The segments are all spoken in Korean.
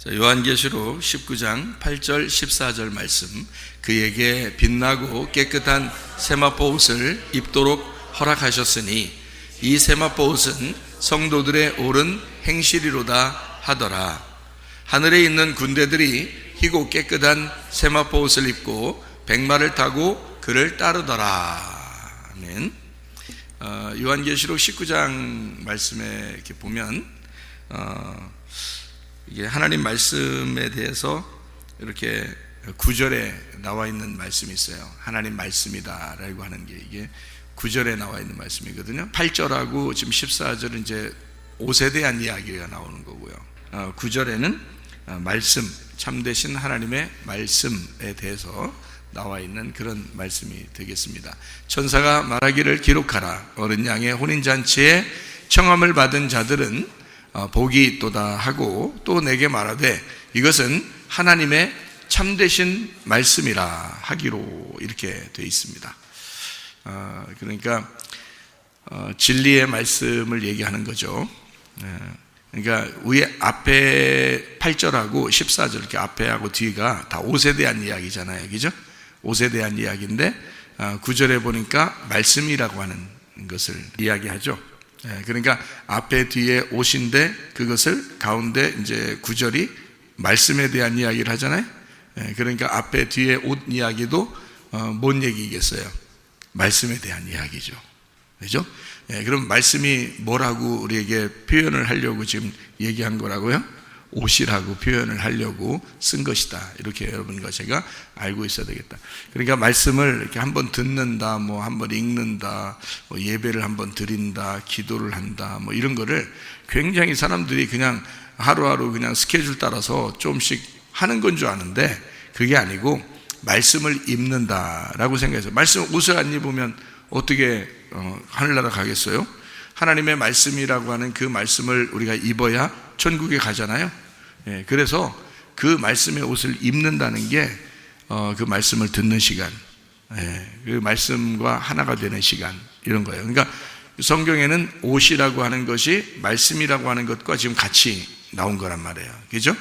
요한계시록 19장 8절 14절 말씀, 그에게 빛나고 깨끗한 세마포 옷을 입도록 허락하셨으니 이 세마포 옷은 성도들의 옳은 행실이로다 하더라. 하늘에 있는 군대들이 희고 깨끗한 세마포 옷을 입고 백마를 타고 그를 따르더라. 아멘. 요한계시록 19장 말씀에 이렇게 보면 이게 하나님 말씀에 대해서 이렇게 9절에 나와 있는 말씀이 있어요. 하나님 말씀이다라고 하는 게 이게 9절에 나와 있는 말씀이거든요. 8절하고 지금 14절은 이제 옷에 대한 이야기가 나오는 거고요. 9절에는 말씀, 참되신 하나님의 말씀에 대해서 나와 있는 그런 말씀이 되겠습니다. 천사가 말하기를 기록하라. 어린 양의 혼인잔치에 청함을 받은 자들은 복이 있도다 하고 또 내게 말하되 이것은 하나님의 참되신 말씀이라 하기로 이렇게 되어 있습니다. 그러니까 진리의 말씀을 얘기하는 거죠. 그러니까 위에 앞에 8절하고 14절 이렇게 앞에하고 뒤가 다 옷에 대한 이야기잖아요, 그죠? 옷에 대한 이야기인데 9절에 보니까 말씀이라고 하는 것을 이야기하죠. 그러니까 앞에 뒤에 옷인데 그것을 가운데 이제 9절이 말씀에 대한 이야기를 하잖아요. 그러니까 앞에 뒤에 옷 이야기도 뭔 얘기겠어요? 말씀에 대한 이야기죠. 그죠? 그럼 말씀이 뭐라고 우리에게 표현을 하려고 지금 얘기한 거라고요? 옷이라고 표현을 하려고 쓴 것이다. 이렇게 여러분과 제가 알고 있어야 되겠다. 그러니까 말씀을 이렇게 한번 듣는다, 뭐 한번 읽는다, 뭐 예배를 한번 드린다, 기도를 한다, 뭐 이런 거를 굉장히 사람들이 그냥 하루하루 그냥 스케줄 따라서 조금씩 하는 건 줄 아는데 그게 아니고 말씀을 입는다라고 생각해서 말씀 옷을 안 입으면 어떻게 하늘나라 가겠어요? 하나님의 말씀이라고 하는 그 말씀을 우리가 입어야 천국에 가잖아요. 그래서 그 말씀의 옷을 입는다는 게 그 말씀을 듣는 시간, 그 말씀과 하나가 되는 시간, 이런 거예요. 그러니까 성경에는 옷이라고 하는 것이 말씀이라고 하는 것과 지금 같이 나온 거란 말이에요. 그죠?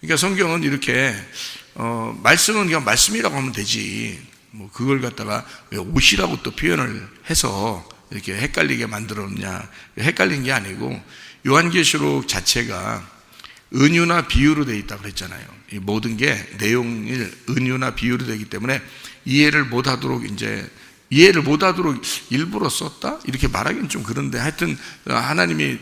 그러니까 성경은 이렇게 말씀은 그냥 말씀이라고 하면 되지, 뭐 그걸 갖다가 왜 옷이라고 또 표현을 해서 이렇게 헷갈리게 만들었냐. 헷갈린 게 아니고 요한계시록 자체가 은유나 비유로 되어 있다고 그랬잖아요. 이 모든 게 내용을 은유나 비유로 되기 때문에 이해를 못하도록 일부러 썼다? 이렇게 말하기는 좀 그런데 하여튼 하나님이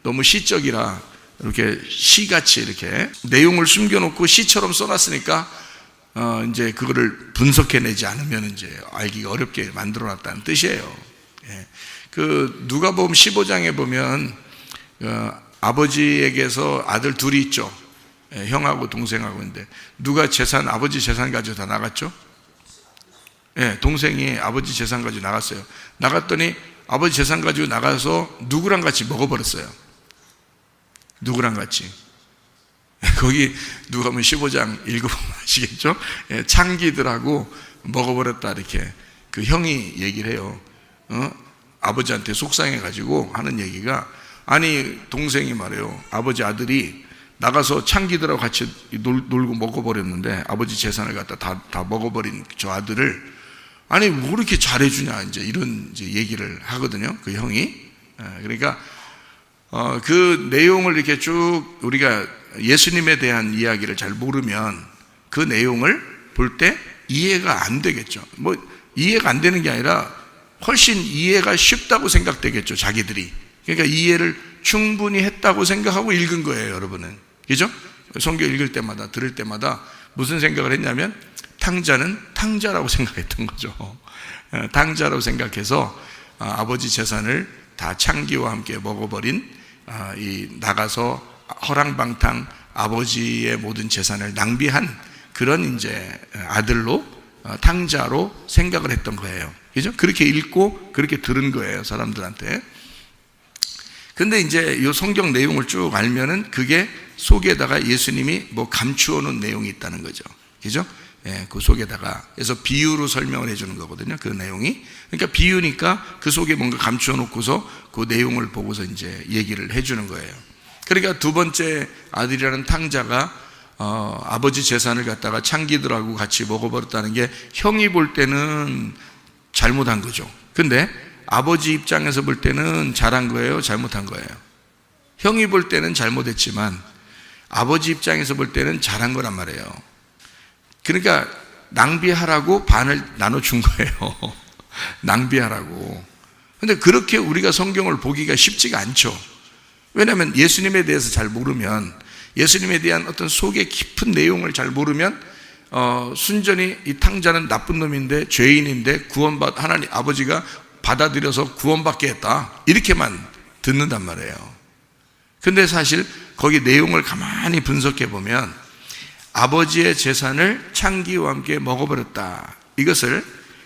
너무 시적이라 이렇게 시같이 이렇게 내용을 숨겨놓고 시처럼 써놨으니까 이제 그거를 분석해내지 않으면 이제 알기가 어렵게 만들어놨다는 뜻이에요. 그 누가복음 15장에 보면 아버지에게서 아들 둘이 있죠. 형하고 동생하고 있는데 누가 아버지 재산 가지고 다 나갔죠? 동생이 아버지 재산 가지고 나갔어요. 나갔더니 아버지 재산 가지고 나가서 누구랑 같이 먹어버렸어요. 누구랑 같이? 거기 누가복음 15장 읽어보면 아시겠죠? 창기들하고 먹어버렸다 이렇게 그 형이 얘기를 해요. 아버지한테 속상해가지고 하는 얘기가, 아니 동생이 말해요. 아버지 아들이 나가서 창기들하고 같이 놀고 먹어버렸는데 아버지 재산을 갖다 다 먹어버린 저 아들을 아니 뭐 이렇게 잘해주냐, 이제 이런 이제 얘기를 하거든요. 그 형이. 그러니까 그 내용을 이렇게 쭉 우리가 예수님에 대한 이야기를 잘 모르면 그 내용을 볼 때 이해가 안 되겠죠. 뭐 이해가 안 되는 게 아니라 훨씬 이해가 쉽다고 생각되겠죠, 자기들이. 그러니까 이해를 충분히 했다고 생각하고 읽은 거예요, 여러분은. 그죠? 성경 읽을 때마다, 들을 때마다 무슨 생각을 했냐면 탕자는 탕자라고 생각했던 거죠. 탕자라고 생각해서 아버지 재산을 다 창기와 함께 먹어버린 나가서 허랑방탕 아버지의 모든 재산을 낭비한 그런 이제 아들로 탕자로 생각을 했던 거예요. 그죠? 그렇게 읽고 그렇게 들은 거예요, 사람들한테. 근데 이제 이 성경 내용을 쭉 알면은 그게 속에다가 예수님이 뭐 감추어 놓은 내용이 있다는 거죠. 그죠? 그 속에다가. 그래서 비유로 설명을 해주는 거거든요, 그 내용이. 그러니까 비유니까 그 속에 뭔가 감추어 놓고서 그 내용을 보고서 이제 얘기를 해주는 거예요. 그러니까 두 번째 아들이라는 탕자가 아버지 재산을 갖다가 창기들하고 같이 먹어버렸다는 게 형이 볼 때는 잘못한 거죠. 근데 아버지 입장에서 볼 때는 잘한 거예요, 잘못한 거예요? 형이 볼 때는 잘못했지만 아버지 입장에서 볼 때는 잘한 거란 말이에요. 그러니까 낭비하라고 반을 나눠준 거예요. 낭비하라고. 근데 그렇게 우리가 성경을 보기가 쉽지가 않죠. 왜냐하면 예수님에 대해서 잘 모르면, 예수님에 대한 어떤 속의 깊은 내용을 잘 모르면 순전히 이 탕자는 나쁜 놈인데 죄인인데 하나님 아버지가 받아들여서 구원받게 했다, 이렇게만 듣는단 말이에요. 근데 사실 거기 내용을 가만히 분석해 보면 아버지의 재산을 창기와 함께 먹어버렸다, 이것을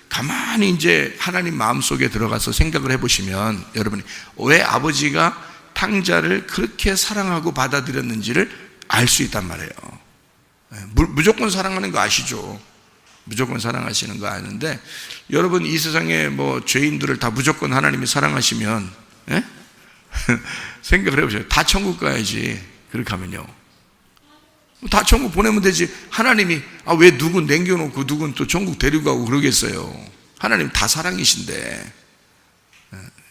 가만히 이제 하나님 마음속에 들어가서 생각을 해보시면 여러분이 왜 아버지가 탕자를 그렇게 사랑하고 받아들였는지를 알 수 있단 말이에요. 무조건 사랑하는 거 아시죠? 무조건 사랑하시는 거 아는데, 여러분 이 세상에 뭐 죄인들을 다 무조건 하나님이 사랑하시면 생각을 해보세요. 다 천국 가야지. 그렇게 하면요, 다 천국 보내면 되지. 하나님이 왜 누군 남겨놓고 누군 또 천국 데리고 가고 그러겠어요? 하나님 다 사랑이신데.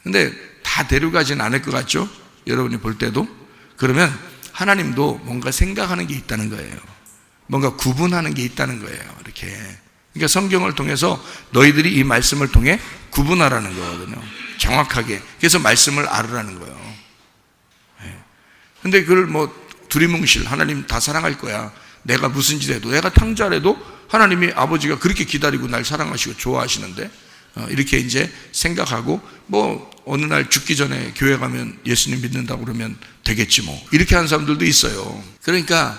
근데 다 데려가진 않을 것 같죠? 여러분이 볼 때도. 그러면 하나님도 뭔가 생각하는 게 있다는 거예요. 뭔가 구분하는 게 있다는 거예요. 이렇게. 그러니까 성경을 통해서 너희들이 이 말씀을 통해 구분하라는 거거든요. 정확하게. 그래서 말씀을 알으라는 거예요. 근데 그걸 두리뭉실 하나님 다 사랑할 거야, 내가 무슨 짓 해도, 내가 탕자라도 하나님이 아버지가 그렇게 기다리고 날 사랑하시고 좋아하시는데 이렇게 이제 생각하고 어느 날 죽기 전에 교회 가면 예수님 믿는다고 그러면 되겠지 이렇게 하는 사람들도 있어요. 그러니까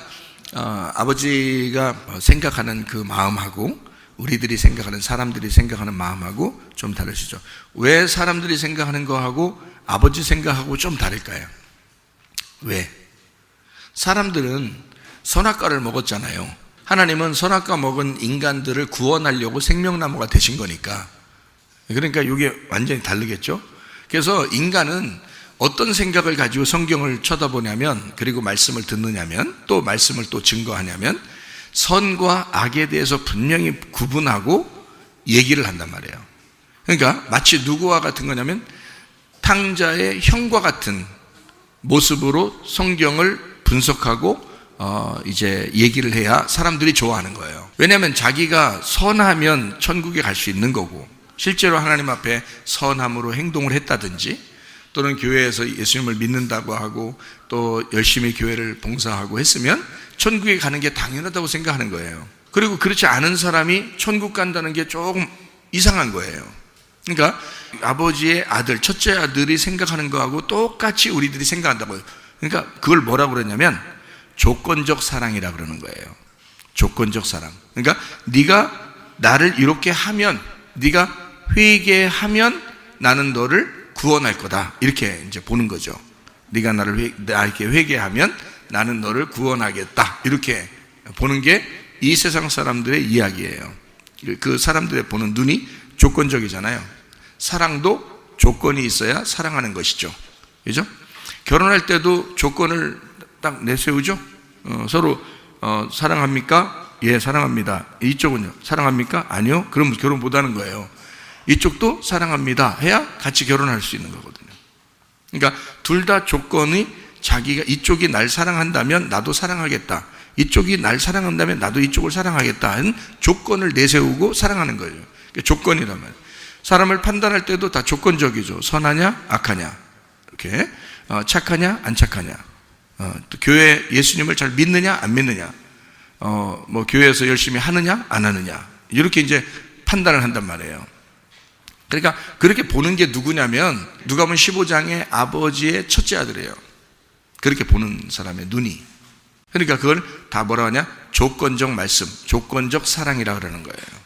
아버지가 생각하는 그 마음하고 우리들이 생각하는, 사람들이 생각하는 마음하고 좀 다르시죠. 왜 사람들이 생각하는 거하고 아버지 생각하고 좀 다를까요? 왜? 사람들은 선악과를 먹었잖아요. 하나님은 선악과 먹은 인간들을 구원하려고 생명나무가 되신 거니까. 그러니까 이게 완전히 다르겠죠. 그래서 인간은 어떤 생각을 가지고 성경을 쳐다보냐면, 그리고 말씀을 듣느냐면, 또 말씀을 또 증거하냐면 선과 악에 대해서 분명히 구분하고 얘기를 한단 말이에요. 그러니까 마치 누구와 같은 거냐면 탕자의 형과 같은 모습으로 성경을 분석하고 이제 얘기를 해야 사람들이 좋아하는 거예요. 왜냐하면 자기가 선하면 천국에 갈 수 있는 거고, 실제로 하나님 앞에 선함으로 행동을 했다든지, 또는 교회에서 예수님을 믿는다고 하고 또 열심히 교회를 봉사하고 했으면 천국에 가는 게 당연하다고 생각하는 거예요. 그리고 그렇지 않은 사람이 천국 간다는 게 조금 이상한 거예요. 그러니까 아버지의 아들, 첫째 아들이 생각하는 거하고 똑같이 우리들이 생각한다고요. 그러니까 그걸 뭐라고 그러냐면 조건적 사랑이라고 그러는 거예요. 조건적 사랑. 그러니까 네가 나를 이렇게 하면, 네가 회개하면 나는 너를 구원할 거다, 이렇게 이제 보는 거죠. 네가 나에게 회개하면 나는 너를 구원하겠다, 이렇게 보는 게 이 세상 사람들의 이야기예요. 그 사람들의 보는 눈이 조건적이잖아요. 사랑도 조건이 있어야 사랑하는 것이죠. 그죠? 결혼할 때도 조건을 딱 내세우죠. 서로 사랑합니까? 예, 사랑합니다. 이쪽은요? 사랑합니까? 아니요? 그럼 결혼 못하는 거예요. 이쪽도 사랑합니다 해야 같이 결혼할 수 있는 거거든요. 그러니까 둘 다 조건이, 자기가 이쪽이 날 사랑한다면 나도 사랑하겠다, 이쪽이 날 사랑한다면 나도 이쪽을 사랑하겠다 하는 조건을 내세우고 사랑하는 거예요. 조건이란 말이에요. 사람을 판단할 때도 다 조건적이죠. 선하냐 악하냐, 이렇게 착하냐 안 착하냐, 또 교회 예수님을 잘 믿느냐 안 믿느냐, 교회에서 열심히 하느냐 안 하느냐, 이렇게 이제 판단을 한단 말이에요. 그러니까 그렇게 보는 게 누구냐면 누가복음 15장의 아버지의 첫째 아들이에요. 그렇게 보는 사람의 눈이. 그러니까 그걸 다 뭐라 하냐? 조건적 말씀, 조건적 사랑이라고 그러는 거예요.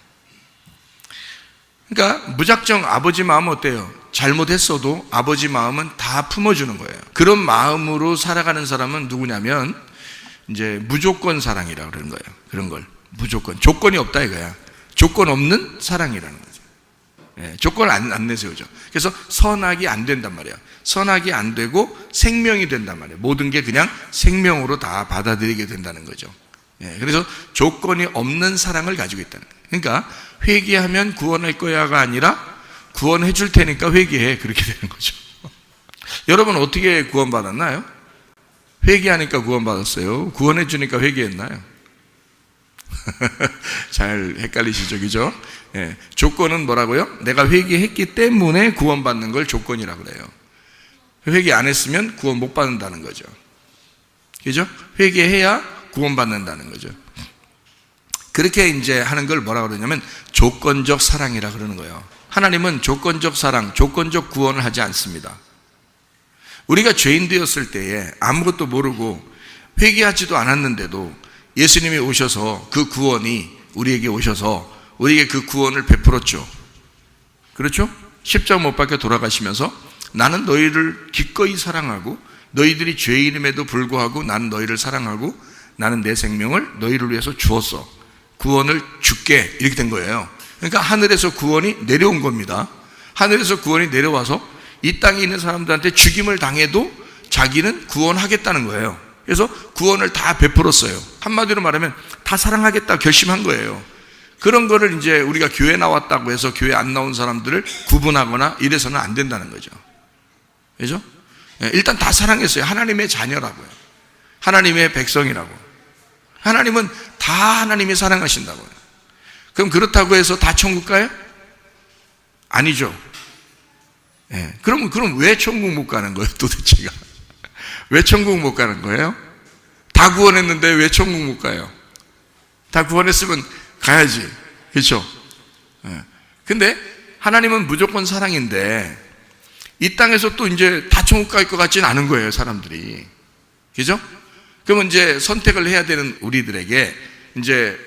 그러니까 무작정 아버지 마음은 어때요? 잘못했어도 아버지 마음은 다 품어주는 거예요. 그런 마음으로 살아가는 사람은 누구냐면 이제 무조건 사랑이라고 그러는 거예요. 그런 걸 무조건, 조건이 없다 이거야. 조건 없는 사랑이라는 거죠. 조건을 안 내세우죠. 그래서 선악이 안 된단 말이에요. 선악이 안 되고 생명이 된단 말이에요. 모든 게 그냥 생명으로 다 받아들이게 된다는 거죠. 그래서 조건이 없는 사랑을 가지고 있다는 거예요. 그러니까 회개하면 구원할 거야가 아니라 구원해 줄 테니까 회개해, 그렇게 되는 거죠. 여러분 어떻게 구원받았나요? 회개하니까 구원받았어요? 구원해 주니까 회개했나요? 잘 헷갈리시죠, 그죠? 조건은 뭐라고요? 내가 회개했기 때문에 구원받는 걸 조건이라고 그래요. 회개 안 했으면 구원 못 받는다는 거죠. 그죠? 회개해야 구원받는다는 거죠. 그렇게 이제 하는 걸 뭐라고 그러냐면 조건적 사랑이라 그러는 거예요. 하나님은 조건적 사랑, 조건적 구원을 하지 않습니다. 우리가 죄인 되었을 때에 아무것도 모르고 회개하지도 않았는데도 예수님이 오셔서 그 구원이 우리에게 오셔서 우리에게 그 구원을 베풀었죠. 그렇죠? 십자가 못 박혀 돌아가시면서 나는 너희를 기꺼이 사랑하고 너희들이 죄인임에도 불구하고 나는 너희를 사랑하고 나는 내 생명을 너희를 위해서 주었어. 구원을 줄게. 이렇게 된 거예요. 그러니까 하늘에서 구원이 내려온 겁니다. 하늘에서 구원이 내려와서 이 땅에 있는 사람들한테 죽임을 당해도 자기는 구원하겠다는 거예요. 그래서 구원을 다 베풀었어요. 한마디로 말하면 다 사랑하겠다 결심한 거예요. 그런 거를 이제 우리가 교회 나왔다고 해서 교회 안 나온 사람들을 구분하거나 이래서는 안 된다는 거죠. 그죠? 일단 다 사랑했어요. 하나님의 자녀라고요. 하나님의 백성이라고. 하나님은 다 하나님이 사랑하신다고요. 그럼 그렇다고 해서 다 천국 가요? 아니죠. 그럼 왜 천국 못 가는 거예요, 도대체가? 왜 천국 못 가는 거예요? 다 구원했는데 왜 천국 못 가요? 다 구원했으면 가야지. 그렇죠? 근데 하나님은 무조건 사랑인데 이 땅에서 또 이제 다 천국 갈 것 같지는 않은 거예요, 사람들이. 그죠? 그러면 이제 선택을 해야 되는 우리들에게 이제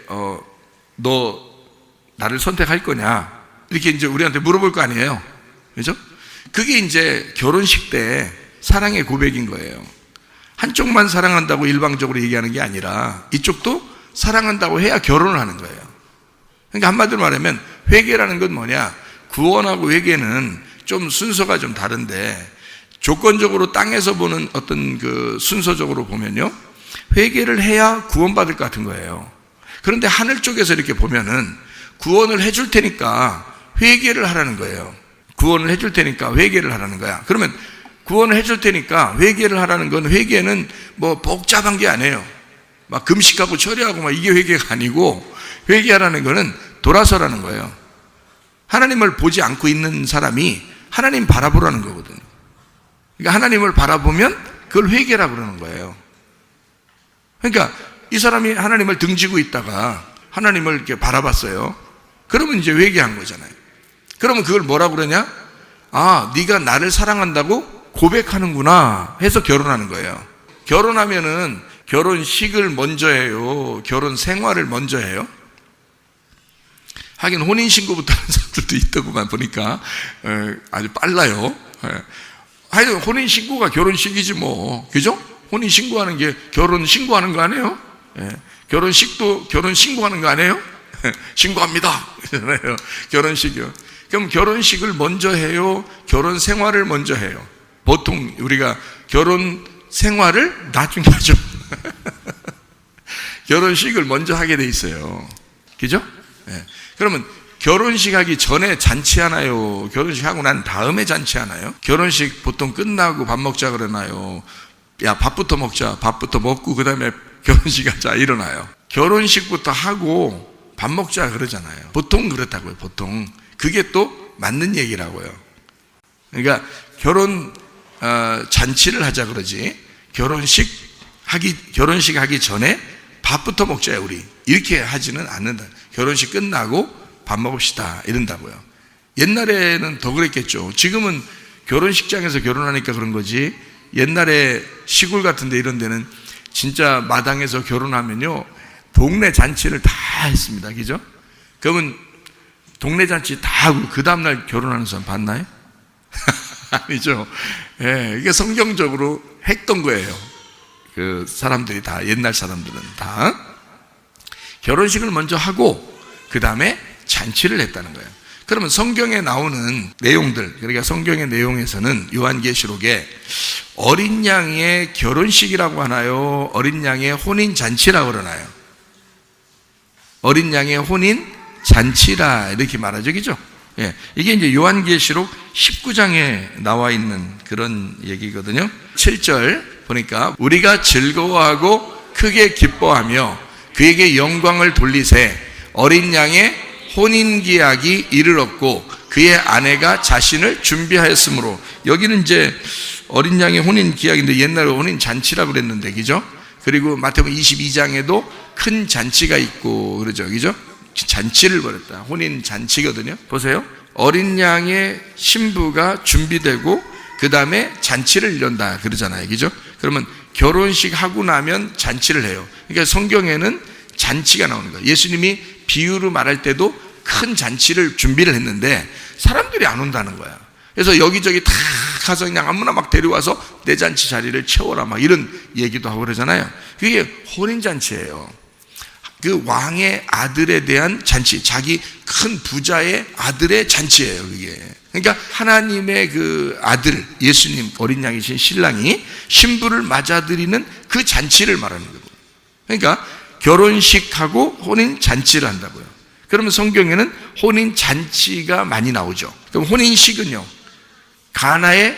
너 나를 선택할 거냐? 이렇게 이제 우리한테 물어볼 거 아니에요. 그죠? 그게 이제 결혼식 때 사랑의 고백인 거예요. 한쪽만 사랑한다고 일방적으로 얘기하는 게 아니라 이쪽도 사랑한다고 해야 결혼을 하는 거예요. 그러니까 한마디로 말하면 회개라는 건 뭐냐? 구원하고 회개는 좀 순서가 좀 다른데 조건적으로 땅에서 보는 어떤 그 순서적으로 보면요, 회개를 해야 구원받을 것 같은 거예요. 그런데 하늘 쪽에서 이렇게 보면은 구원을 해줄 테니까 회개를 하라는 거예요. 구원을 해줄 테니까 회개를 하라는 거야. 그러면 구원을 해줄 테니까 회개를 하라는 건, 회개는 뭐 복잡한 게 아니에요. 막 금식하고 철회하고 막 이게 회개가 아니고, 회개하라는 거는 돌아서라는 거예요. 하나님을 보지 않고 있는 사람이 하나님 바라보라는 거거든요. 그러니까 하나님을 바라보면 그걸 회개라고 그러는 거예요. 그러니까 이 사람이 하나님을 등지고 있다가 하나님을 이렇게 바라봤어요. 그러면 이제 회개한 거잖아요. 그러면 그걸 뭐라고 그러냐? 아, 네가 나를 사랑한다고 고백하는구나 해서 결혼하는 거예요. 결혼하면은 결혼식을 먼저 해요? 결혼 생활을 먼저 해요? 하긴 혼인신고부터 하는 사람들도 있더구만 보니까. 아주 빨라요. 하여튼 혼인신고가 결혼식이지 뭐. 그죠? 혼인신고하는 게 결혼신고하는 거 아니에요? 결혼식도 결혼신고하는 거 아니에요? 신고합니다. 결혼식이요. 그럼 결혼식을 먼저 해요? 결혼 생활을 먼저 해요? 보통 우리가 결혼 생활을 나중에 하죠. 결혼식을 먼저 하게 돼 있어요. 그죠? 그러면 결혼식 하기 전에 잔치하나요? 결혼식 하고 난 다음에 잔치하나요? 결혼식 보통 끝나고 밥 먹자 그러나요? 야, 밥부터 먹자. 밥부터 먹고 그 다음에 결혼식 하자 이러나요? 결혼식부터 하고 밥 먹자 그러잖아요. 보통 그렇다고요. 보통 그게 또 맞는 얘기라고요. 그러니까 결혼 잔치를 하자 그러지, 결혼식 하기 전에 밥부터 먹자요 우리, 이렇게 하지는 않는다. 결혼식 끝나고 밥 먹읍시다 이런다고요. 옛날에는 더 그랬겠죠. 지금은 결혼식장에서 결혼하니까 그런 거지, 옛날에 시골 같은 데 이런 데는 진짜 마당에서 결혼하면요 동네 잔치를 다 했습니다. 그죠? 그러면 동네 잔치 다 하고 그 다음날 결혼하는 사람 봤나요? 아니죠. 이게 성경적으로 했던 거예요. 그 사람들이 다, 옛날 사람들은 다 결혼식을 먼저 하고 그 다음에 잔치를 했다는 거예요. 그러면 성경에 나오는 내용들, 그러니까 성경의 내용에서는 요한계시록에 어린 양의 결혼식이라고 하나요? 어린 양의 혼인잔치라고 그러나요? 어린 양의 혼인잔치라 이렇게 말하죠, 그죠? 예, 이게 이제 요한계시록 19장에 나와 있는 그런 얘기거든요. 7절 보니까 우리가 즐거워하고 크게 기뻐하며 그에게 영광을 돌리세 어린 양의 혼인기약이 이르렀고 그의 아내가 자신을 준비하였으므로, 여기는 이제 어린 양의 혼인기약인데 옛날에 혼인잔치라고 그랬는데, 그죠? 그리고 마태복음 22장에도 큰 잔치가 있고 그러죠, 그죠? 잔치를 벌였다. 혼인잔치거든요. 보세요. 어린 양의 신부가 준비되고 그 다음에 잔치를 이룬다 그러잖아요, 그죠? 그러면 결혼식 하고 나면 잔치를 해요. 그러니까 성경에는 잔치가 나오는 거예요. 예수님이 비유로 말할 때도 큰 잔치를 준비를 했는데 사람들이 안 온다는 거야. 그래서 여기저기 다 가서 그냥 아무나 막 데려와서 내 잔치 자리를 채워라 막 이런 얘기도 하고 그러잖아요. 그게 혼인잔치예요. 그 왕의 아들에 대한 잔치, 자기 큰 부자의 아들의 잔치예요, 그게. 그러니까 하나님의 그 아들, 예수님 어린 양이신 신랑이 신부를 맞아들이는 그 잔치를 말하는 거고. 그러니까 결혼식하고 혼인잔치를 한다고요. 그러면 성경에는 혼인잔치가 많이 나오죠. 그럼 혼인식은요, 가나의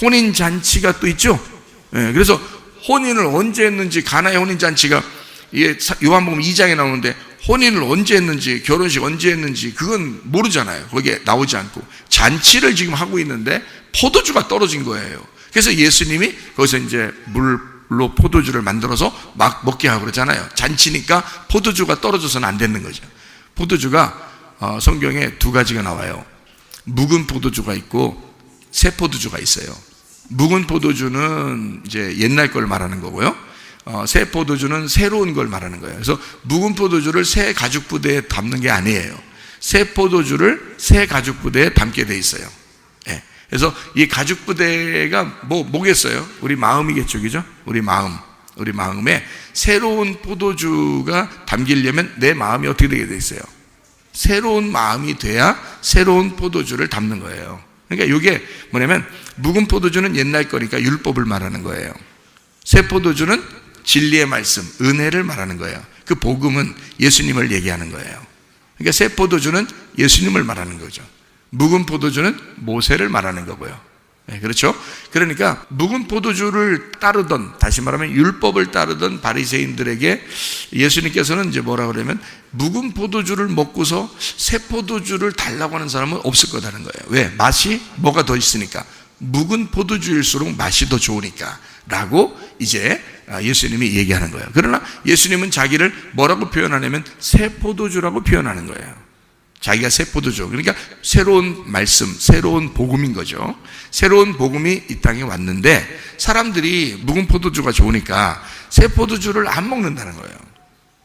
혼인잔치가 또 있죠. 네, 그래서 혼인을 언제 했는지, 가나의 혼인잔치가 이게 요한복음 2장에 나오는데 혼인을 언제 했는지, 결혼식 언제 했는지 그건 모르잖아요. 거기에 나오지 않고 잔치를 지금 하고 있는데 포도주가 떨어진 거예요. 그래서 예수님이 거기서 이제 물로 포도주를 만들어서 막 먹게 하고 그러잖아요. 잔치니까 포도주가 떨어져서는 안 되는 거죠. 포도주가 성경에 두 가지가 나와요. 묵은 포도주가 있고 새 포도주가 있어요. 묵은 포도주는 이제 옛날 걸 말하는 거고요. 새 포도주는 새로운 걸 말하는 거예요. 그래서 묵은 포도주를 새 가죽 부대에 담는 게 아니에요. 새 포도주를 새 가죽 부대에 담게 돼 있어요. 네. 그래서 이 가죽 부대가 뭐겠어요? 우리 마음이겠죠, 그죠? 우리 마음에 새로운 포도주가 담기려면 내 마음이 어떻게 되게 돼 있어요? 새로운 마음이 돼야 새로운 포도주를 담는 거예요. 그러니까 이게 뭐냐면, 묵은 포도주는 옛날 거니까 율법을 말하는 거예요. 새 포도주는 진리의 말씀, 은혜를 말하는 거예요. 그 복음은 예수님을 얘기하는 거예요. 그러니까 새 포도주는 예수님을 말하는 거죠. 묵은 포도주는 모세를 말하는 거고요. 네, 그렇죠? 그러니까 묵은 포도주를 따르던, 다시 말하면 율법을 따르던 바리새인들에게 예수님께서는 이제 뭐라 그러면, 묵은 포도주를 먹고서 새 포도주를 달라고 하는 사람은 없을 거다는 거예요. 왜? 맛이 뭐가 더 있으니까. 묵은 포도주일수록 맛이 더 좋으니까 라고 이제 예수님이 얘기하는 거예요. 그러나 예수님은 자기를 뭐라고 표현하냐면 새 포도주라고 표현하는 거예요. 자기가 새 포도주, 그러니까 새로운 말씀, 새로운 복음인 거죠. 새로운 복음이 이 땅에 왔는데 사람들이 묵은 포도주가 좋으니까 새 포도주를 안 먹는다는 거예요.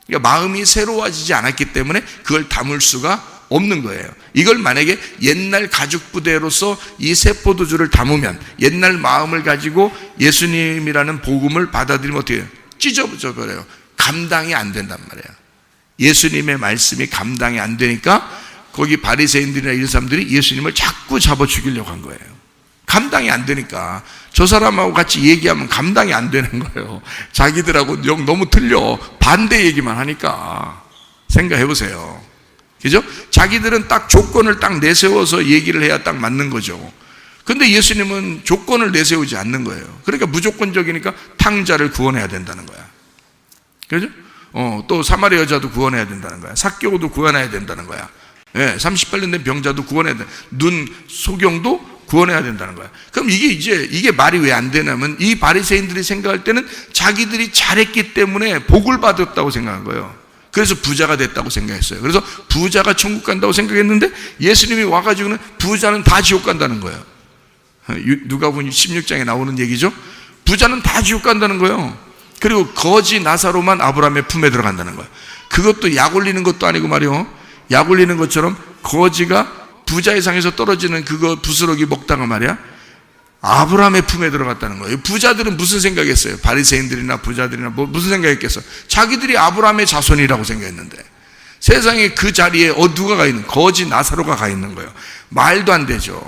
그러니까 마음이 새로워지지 않았기 때문에 그걸 담을 수가 없는 거예요. 이걸 만약에 옛날 가죽 부대로서 이 새 포도주를 담으면, 옛날 마음을 가지고 예수님이라는 복음을 받아들이면 어떻게 해요? 찢어져 버려요. 감당이 안 된단 말이에요. 예수님의 말씀이 감당이 안 되니까 거기 바리새인들이나 이런 사람들이 예수님을 자꾸 잡아 죽이려고 한 거예요. 감당이 안 되니까. 저 사람하고 같이 얘기하면 감당이 안 되는 거예요. 자기들하고 너무 틀려. 반대 얘기만 하니까. 생각해 보세요. 그죠? 자기들은 딱 조건을 딱 내세워서 얘기를 해야 딱 맞는 거죠. 근데 예수님은 조건을 내세우지 않는 거예요. 그러니까 무조건적이니까 탕자를 구원해야 된다는 거야. 그죠? 또 사마리아 여자도 구원해야 된다는 거야. 삭개오도 구원해야 된다는 거야. 예, 38년 된 병자도 구원해야 돼. 눈 소경도 구원해야 된다는 거야. 그럼 이게 말이 왜 안 되냐면, 이 바리새인들이 생각할 때는 자기들이 잘했기 때문에 복을 받았다고 생각한 거예요. 그래서 부자가 됐다고 생각했어요. 그래서 부자가 천국 간다고 생각했는데 예수님이 와가지고는 부자는 다 지옥 간다는 거예요. 누가복음 16장에 나오는 얘기죠. 부자는 다 지옥 간다는 거예요. 그리고 거지 나사로만 아브라함의 품에 들어간다는 거예요. 그것도 약 올리는 것도 아니고 말이요, 약 올리는 것처럼 거지가 부자의 상에서 떨어지는 그거 부스러기 먹다가 말이야 아브라함의 품에 들어갔다는 거예요. 부자들은 무슨 생각했어요? 바리새인들이나 부자들이나 무슨 생각했겠어? 자기들이 아브라함의 자손이라고 생각했는데, 세상에 그 자리에 누가 가 있는, 거지 나사로가 가 있는 거예요. 말도 안 되죠.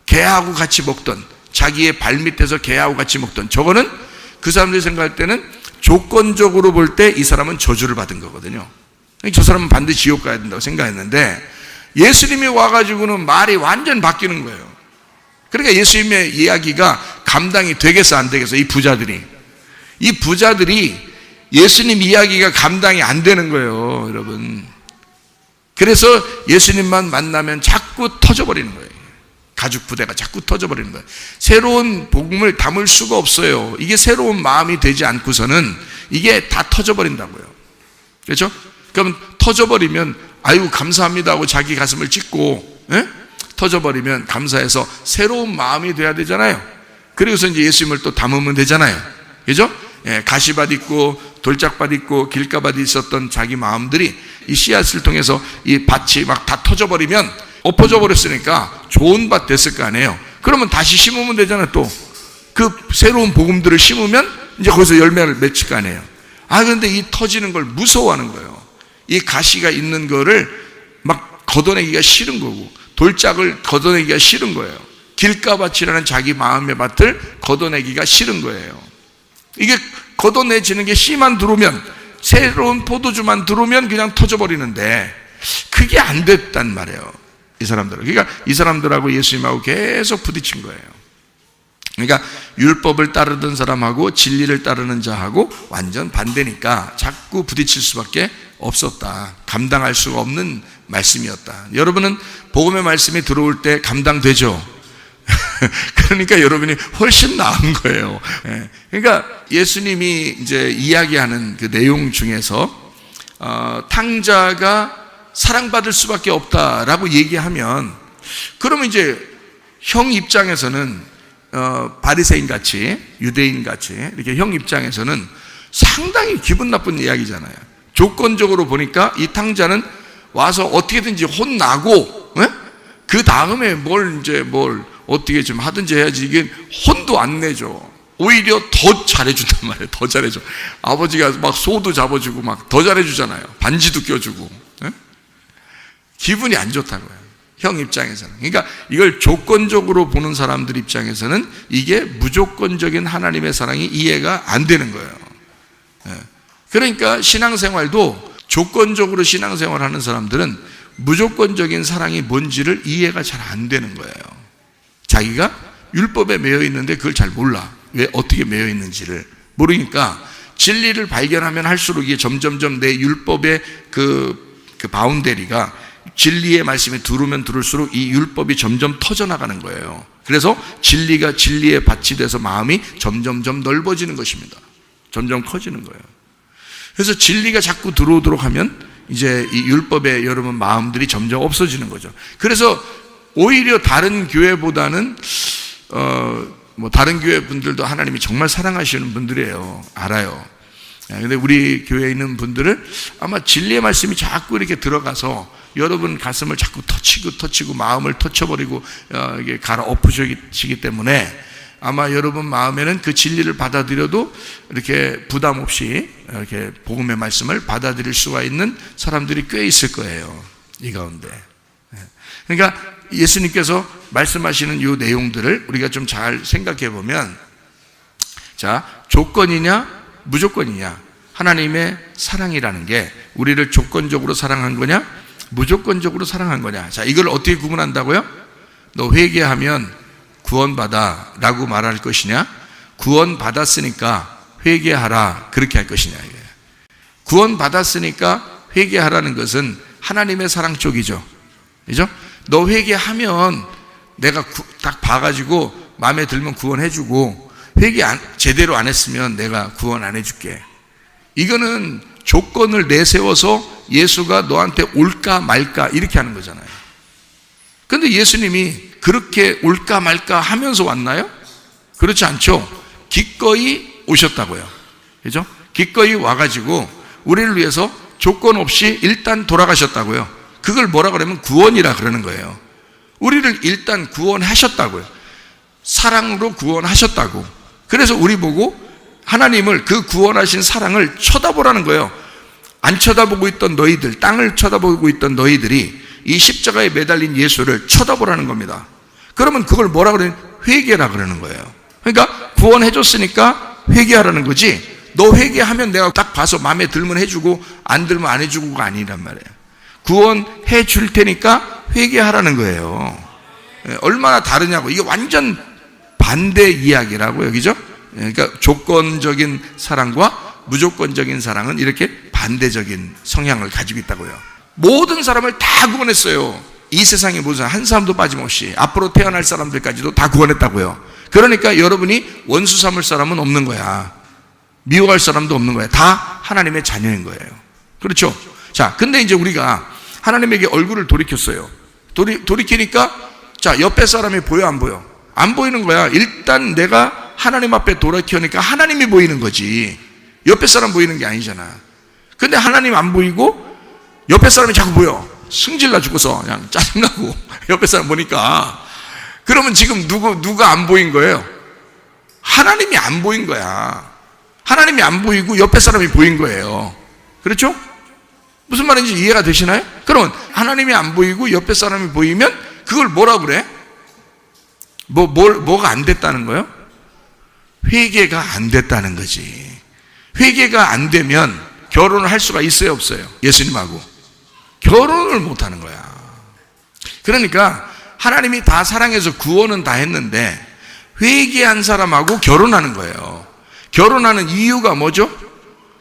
개하고 같이 먹던, 자기의 발밑에서 개하고 같이 먹던, 저거는 그 사람들이 생각할 때는 조건적으로 볼 때 이 사람은 저주를 받은 거거든요. 저 사람은 반드시 지옥 가야 된다고 생각했는데, 예수님이 와가지고는 말이 완전 바뀌는 거예요. 그러니까 예수님의 이야기가 감당이 되겠어 안 되겠어? 이 부자들이 예수님 이야기가 감당이 안 되는 거예요, 여러분. 그래서 예수님만 만나면 자꾸 터져버리는 거예요. 가죽 부대가 자꾸 터져버리는 거예요. 새로운 복음을 담을 수가 없어요. 이게 새로운 마음이 되지 않고서는 이게 다 터져버린다고요. 그렇죠? 그럼 터져버리면 아유 감사합니다 하고 자기 가슴을 찢고, 터져버리면 감사해서 새로운 마음이 돼야 되잖아요. 그래서 이제 예수님을 또 담으면 되잖아요. 그죠? 가시밭 있고 돌짝밭 있고 길가밭이 있었던 자기 마음들이 이 씨앗을 통해서 이 밭이 막 다 터져버리면, 엎어져 버렸으니까 좋은 밭 됐을 거 아니에요. 그러면 다시 심으면 되잖아요. 또 그 새로운 복음들을 심으면 이제 거기서 열매를 맺힐 거 아니에요. 그런데 이 터지는 걸 무서워하는 거예요. 이 가시가 있는 거를 막 걷어내기가 싫은 거고, 돌짝을 걷어내기가 싫은 거예요. 길가밭이라는 자기 마음의 밭을 걷어내기가 싫은 거예요. 이게 걷어내지는 게 씨만 들어오면, 새로운 포도주만 들어오면 그냥 터져버리는데, 그게 안 됐단 말이에요, 이 사람들은. 그러니까 이 사람들하고 예수님하고 계속 부딪힌 거예요. 그러니까 율법을 따르던 사람하고 진리를 따르는 자하고 완전 반대니까 자꾸 부딪힐 수밖에 없었다. 감당할 수가 없는 말씀이었다. 여러분은 복음의 말씀이 들어올 때 감당되죠? 그러니까 여러분이 훨씬 나은 거예요. 그러니까 예수님이 이제 이야기하는 그 내용 중에서 탕자가 사랑받을 수밖에 없다라고 얘기하면, 그러면 이제 형 입장에서는 바리새인 같이, 유대인 같이 이렇게 형 입장에서는 상당히 기분 나쁜 이야기잖아요. 조건적으로 보니까 이 탕자는 와서 어떻게든지 혼나고, 그 다음에 뭘 어떻게 좀 하든지 해야지, 이게 혼도 안 내죠. 오히려 더 잘해준단 말이에요. 더 잘해줘. 아버지가 막 소도 잡아주고 막 더 잘해주잖아요. 반지도 껴주고. 기분이 안 좋다고요, 형 입장에서는. 그러니까 이걸 조건적으로 보는 사람들 입장에서는 이게 무조건적인 하나님의 사랑이 이해가 안 되는 거예요. 그러니까 신앙생활도 조건적으로 신앙생활하는 사람들은 무조건적인 사랑이 뭔지를 이해가 잘 안 되는 거예요. 자기가 율법에 매여 있는데 그걸 잘 몰라. 왜 어떻게 매여 있는지를 모르니까 진리를 발견하면 할수록 이게 점점점 내 율법의 그 바운데리가, 진리의 말씀이 들으면 들을수록 이 율법이 점점 터져나가는 거예요. 그래서 진리가 진리의 밭이 돼서 마음이 점점점 넓어지는 것입니다. 점점 커지는 거예요. 그래서 진리가 자꾸 들어오도록 하면 이제 이 율법의 여러분 마음들이 점점 없어지는 거죠. 그래서 오히려 다른 교회보다는 다른 교회 분들도 하나님이 정말 사랑하시는 분들이에요. 알아요. 근데 우리 교회에 있는 분들은 아마 진리의 말씀이 자꾸 이렇게 들어가서 여러분 가슴을 자꾸 터치고 마음을 터쳐버리고 이게 갈아엎으시기 때문에 아마 여러분 마음에는 그 진리를 받아들여도 이렇게 부담 없이 이렇게 복음의 말씀을 받아들일 수가 있는 사람들이 꽤 있을 거예요, 이 가운데. 그러니까 예수님께서 말씀하시는 이 내용들을 우리가 좀 잘 생각해 보면, 자, 조건이냐 무조건이냐, 하나님의 사랑이라는 게 우리를 조건적으로 사랑한 거냐 무조건적으로 사랑한 거냐. 자, 이걸 어떻게 구분한다고요? 너 회개하면 구원받아 라고 말할 것이냐, 구원받았으니까 회개하라 그렇게 할 것이냐. 이게 구원받았으니까 회개하라는 것은 하나님의 사랑 쪽이죠. 그죠? 너 회개하면 내가 딱 봐가지고 마음에 들면 구원해주고, 회개 제대로 안 했으면 내가 구원 안 해줄게. 이거는 조건을 내세워서 예수가 너한테 올까 말까 이렇게 하는 거잖아요. 그런데 예수님이 그렇게 올까 말까 하면서 왔나요? 그렇지 않죠. 기꺼이 오셨다고요. 그죠? 기꺼이 와가지고 우리를 위해서 조건 없이 일단 돌아가셨다고요. 그걸 뭐라 그러면 구원이라 그러는 거예요. 우리를 일단 구원하셨다고요. 사랑으로 구원하셨다고. 그래서 우리 보고 하나님을, 그 구원하신 사랑을 쳐다보라는 거예요. 안 쳐다보고 있던 너희들, 땅을 쳐다보고 있던 너희들이 이 십자가에 매달린 예수를 쳐다보라는 겁니다. 그러면 그걸 뭐라 그러냐? 회개라 그러는 거예요. 그러니까 구원해 줬으니까 회개하라는 거지, 너 회개하면 내가 딱 봐서 마음에 들면 해주고 안 들면 안 해주고가 아니란 말이에요. 구원해 줄 테니까 회개하라는 거예요. 얼마나 다르냐고. 이게 완전 반대 이야기라고요, 그죠? 그러니까 조건적인 사랑과 무조건적인 사랑은 이렇게 반대적인 성향을 가지고 있다고요. 모든 사람을 다 구원했어요. 이 세상에 모든 한 사람도 빠짐없이 앞으로 태어날 사람들까지도 다 구원했다고요. 그러니까 여러분이 원수 삼을 사람은 없는 거야. 미워할 사람도 없는 거야. 다 하나님의 자녀인 거예요. 그렇죠? 자, 근데 이제 우리가 하나님에게 얼굴을 돌이켰어요. 돌이키니까 자, 옆에 사람이 보여 안 보여? 안 보이는 거야. 일단 내가 하나님 앞에 돌이켜니까 하나님이 보이는 거지, 옆에 사람 보이는 게 아니잖아. 근데 하나님 안 보이고 옆에 사람이 자꾸 보여. 승질나 죽어서 그냥 짜증나고 옆에 사람 보니까. 그러면 지금 누가 안 보인 거예요? 하나님이 안 보인 거야. 하나님이 안 보이고 옆에 사람이 보인 거예요. 그렇죠? 무슨 말인지 이해가 되시나요? 그러면 하나님이 안 보이고 옆에 사람이 보이면 그걸 뭐라 그래? 뭐가 안 됐다는 거예요? 회개가 안 됐다는 거지. 회개가 안 되면 결혼을 할 수가 있어요, 없어요? 예수님하고 결혼을 못 하는 거야. 그러니까 하나님이 다 사랑해서 구원은 다 했는데 회개한 사람하고 결혼하는 거예요. 결혼하는 이유가 뭐죠?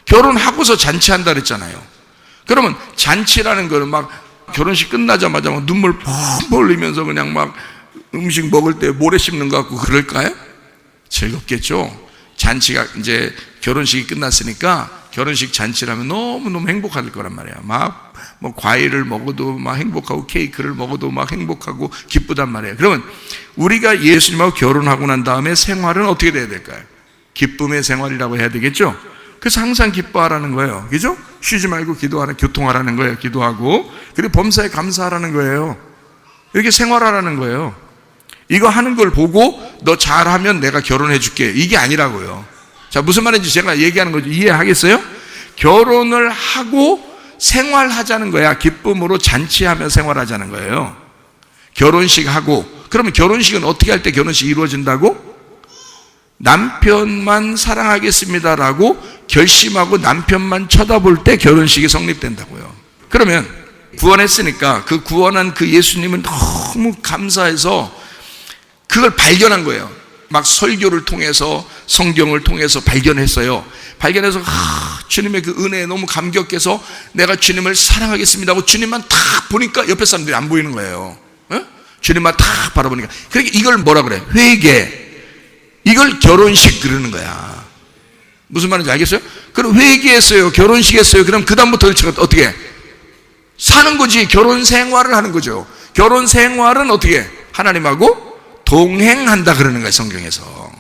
결혼하고서 잔치한다 그랬잖아요. 그러면 잔치라는 거는 막 결혼식 끝나자마자 막 눈물 펑펑 흘리면서 그냥 막 음식 먹을 때 모래 씹는 것 같고 그럴까요? 즐겁겠죠. 잔치가 이제 결혼식이 끝났으니까 결혼식 잔치라면 너무너무 행복할 거란 말이야. 막 뭐 과일을 먹어도 막 행복하고 케이크를 먹어도 막 행복하고 기쁘단 말이에요. 그러면 우리가 예수님하고 결혼하고 난 다음에 생활은 어떻게 돼야 될까요? 기쁨의 생활이라고 해야 되겠죠? 그래서 항상 기뻐하라는 거예요. 그죠? 쉬지 말고 기도하라, 교통하라는 거예요. 기도하고. 그리고 범사에 감사하라는 거예요. 이렇게 생활하라는 거예요. 이거 하는 걸 보고 너 잘하면 내가 결혼해 줄게, 이게 아니라고요. 자, 무슨 말인지 제가 얘기하는 거죠. 이해하겠어요? 결혼을 하고 생활하자는 거야. 기쁨으로 잔치하며 생활하자는 거예요. 결혼식 하고. 그러면 결혼식은 어떻게 할 때 결혼식이 이루어진다고? 남편만 사랑하겠습니다라고 결심하고 남편만 쳐다볼 때 결혼식이 성립된다고요. 그러면 구원했으니까 그 구원한 그 예수님은 너무 감사해서 그걸 발견한 거예요. 막 설교를 통해서 성경을 통해서 발견했어요. 발견해서 주님의 그 은혜에 너무 감격해서 내가 주님을 사랑하겠습니다 하고 주님만 탁 보니까 옆에 사람들이 안 보이는 거예요. 주님만 탁 바라보니까. 그러니까 이걸 뭐라 그래? 회개. 이걸 결혼식 그러는 거야. 무슨 말인지 알겠어요? 그럼 회개했어요, 결혼식 했어요. 그럼 그 다음부터 어떻게 해? 사는 거지. 결혼 생활을 하는 거죠. 결혼 생활은 어떻게 해? 하나님하고 동행한다 그러는 거예요, 성경에서.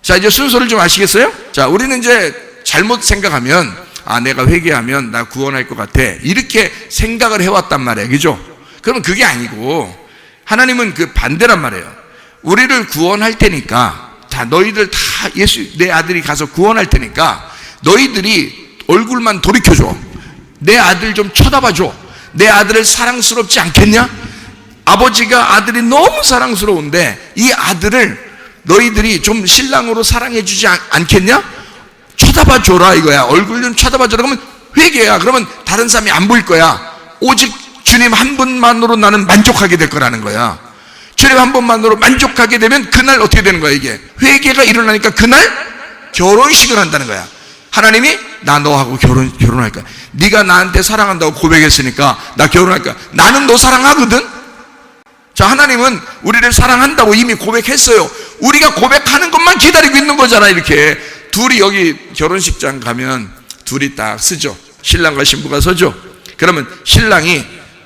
자, 이제 순서를 좀 아시겠어요? 자, 우리는 이제 잘못 생각하면 내가 회개하면 나 구원할 것 같아, 이렇게 생각을 해왔단 말이에요. 그죠? 그러면 그게 아니고 하나님은 그 반대란 말이에요. 우리를 구원할 테니까, 자, 너희들 다 예수 내 아들이 가서 구원할 테니까 너희들이 얼굴만 돌이켜줘. 내 아들 좀 쳐다봐줘. 내 아들을 사랑스럽지 않겠냐? 아버지가 아들이 너무 사랑스러운데 이 아들을 너희들이 좀 신랑으로 사랑해주지 않겠냐? 쳐다봐줘라 이거야. 얼굴 좀 쳐다봐줘라. 그러면 회개야. 그러면 다른 사람이 안 보일 거야. 오직 주님 한 분만으로 나는 만족하게 될 거라는 거야. 주님 한 번만으로 만족하게 되면 그날 어떻게 되는 거야? 이게 회개가 일어나니까 그날 결혼식을 한다는 거야. 하나님이 나 너하고 결혼할 거야. 네가 나한테 사랑한다고 고백했으니까 나 결혼할 거야. 나는 너 사랑하거든. 자, 하나님은 우리를 사랑한다고 이미 고백했어요. 우리가 고백하는 것만 기다리고 있는 거잖아. 이렇게 둘이 여기 결혼식장 가면 둘이 딱 쓰죠. 신랑과 신부가 서죠. 그러면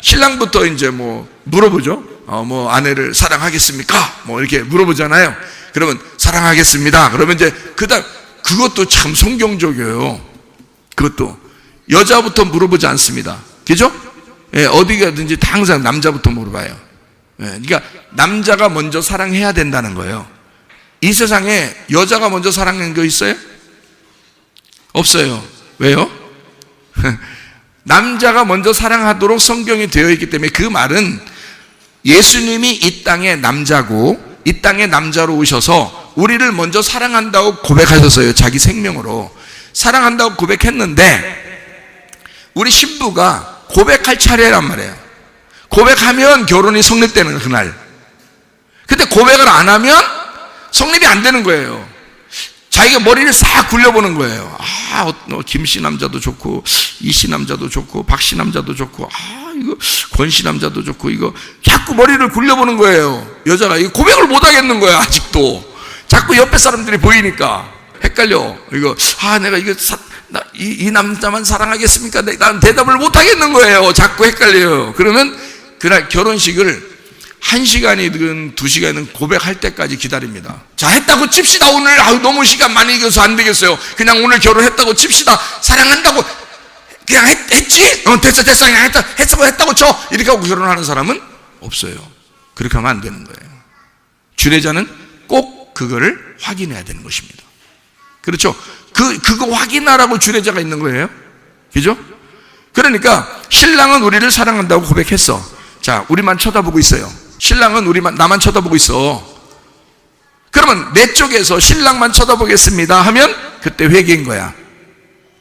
신랑부터 이제 뭐 물어보죠. 뭐 아내를 사랑하겠습니까? 뭐 이렇게 물어보잖아요. 그러면 사랑하겠습니다. 그러면 이제 그다음 그것도 참 성경적이에요. 그것도 여자부터 물어보지 않습니다. 그죠? 예, 어디 가든지 다 항상 남자부터 물어봐요. 예, 그러니까 남자가 먼저 사랑해야 된다는 거예요. 이 세상에 여자가 먼저 사랑하는 거 있어요? 없어요. 왜요? 남자가 먼저 사랑하도록 성경이 되어 있기 때문에 그 말은 예수님이 이 땅의 남자고 이 땅의 남자로 오셔서 우리를 먼저 사랑한다고 고백하셨어요. 자기 생명으로 사랑한다고 고백했는데 우리 신부가 고백할 차례란 말이에요. 고백하면 결혼이 성립되는 그날. 근데 고백을 안 하면 성립이 안 되는 거예요. 자기가 머리를 싹 굴려보는 거예요. 김씨 남자도 좋고 이씨 남자도 좋고 박씨 남자도 좋고 이거 권씨 남자도 좋고 이거 자꾸 머리를 굴려보는 거예요. 여자가 이거 고백을 못 하겠는 거야. 아직도 자꾸 옆에 사람들이 보이니까 헷갈려. 이거 내가 이거 이 남자만 사랑하겠습니까? 난 대답을 못 하겠는 거예요. 자꾸 헷갈려요. 그러면 그날 결혼식을 1시간이든 2시간이든 고백할 때까지 기다립니다. 자, 했다고 칩시다. 오늘 너무 시간 많이 이겨서 안 되겠어요. 그냥 오늘 결혼했다고 칩시다. 사랑한다고 그냥 했지? 됐어 그냥 했다고 쳐. 이렇게 하고 결혼하는 사람은 없어요. 그렇게 하면 안 되는 거예요. 주례자는 꼭 그거를 확인해야 되는 것입니다. 그렇죠? 그거 확인하라고 주례자가 있는 거예요. 그죠? 그러니까 신랑은 우리를 사랑한다고 고백했어. 자, 우리만 쳐다보고 있어요. 신랑은 나만 쳐다보고 있어. 그러면 내 쪽에서 신랑만 쳐다보겠습니다 하면 그때 회개인 거야.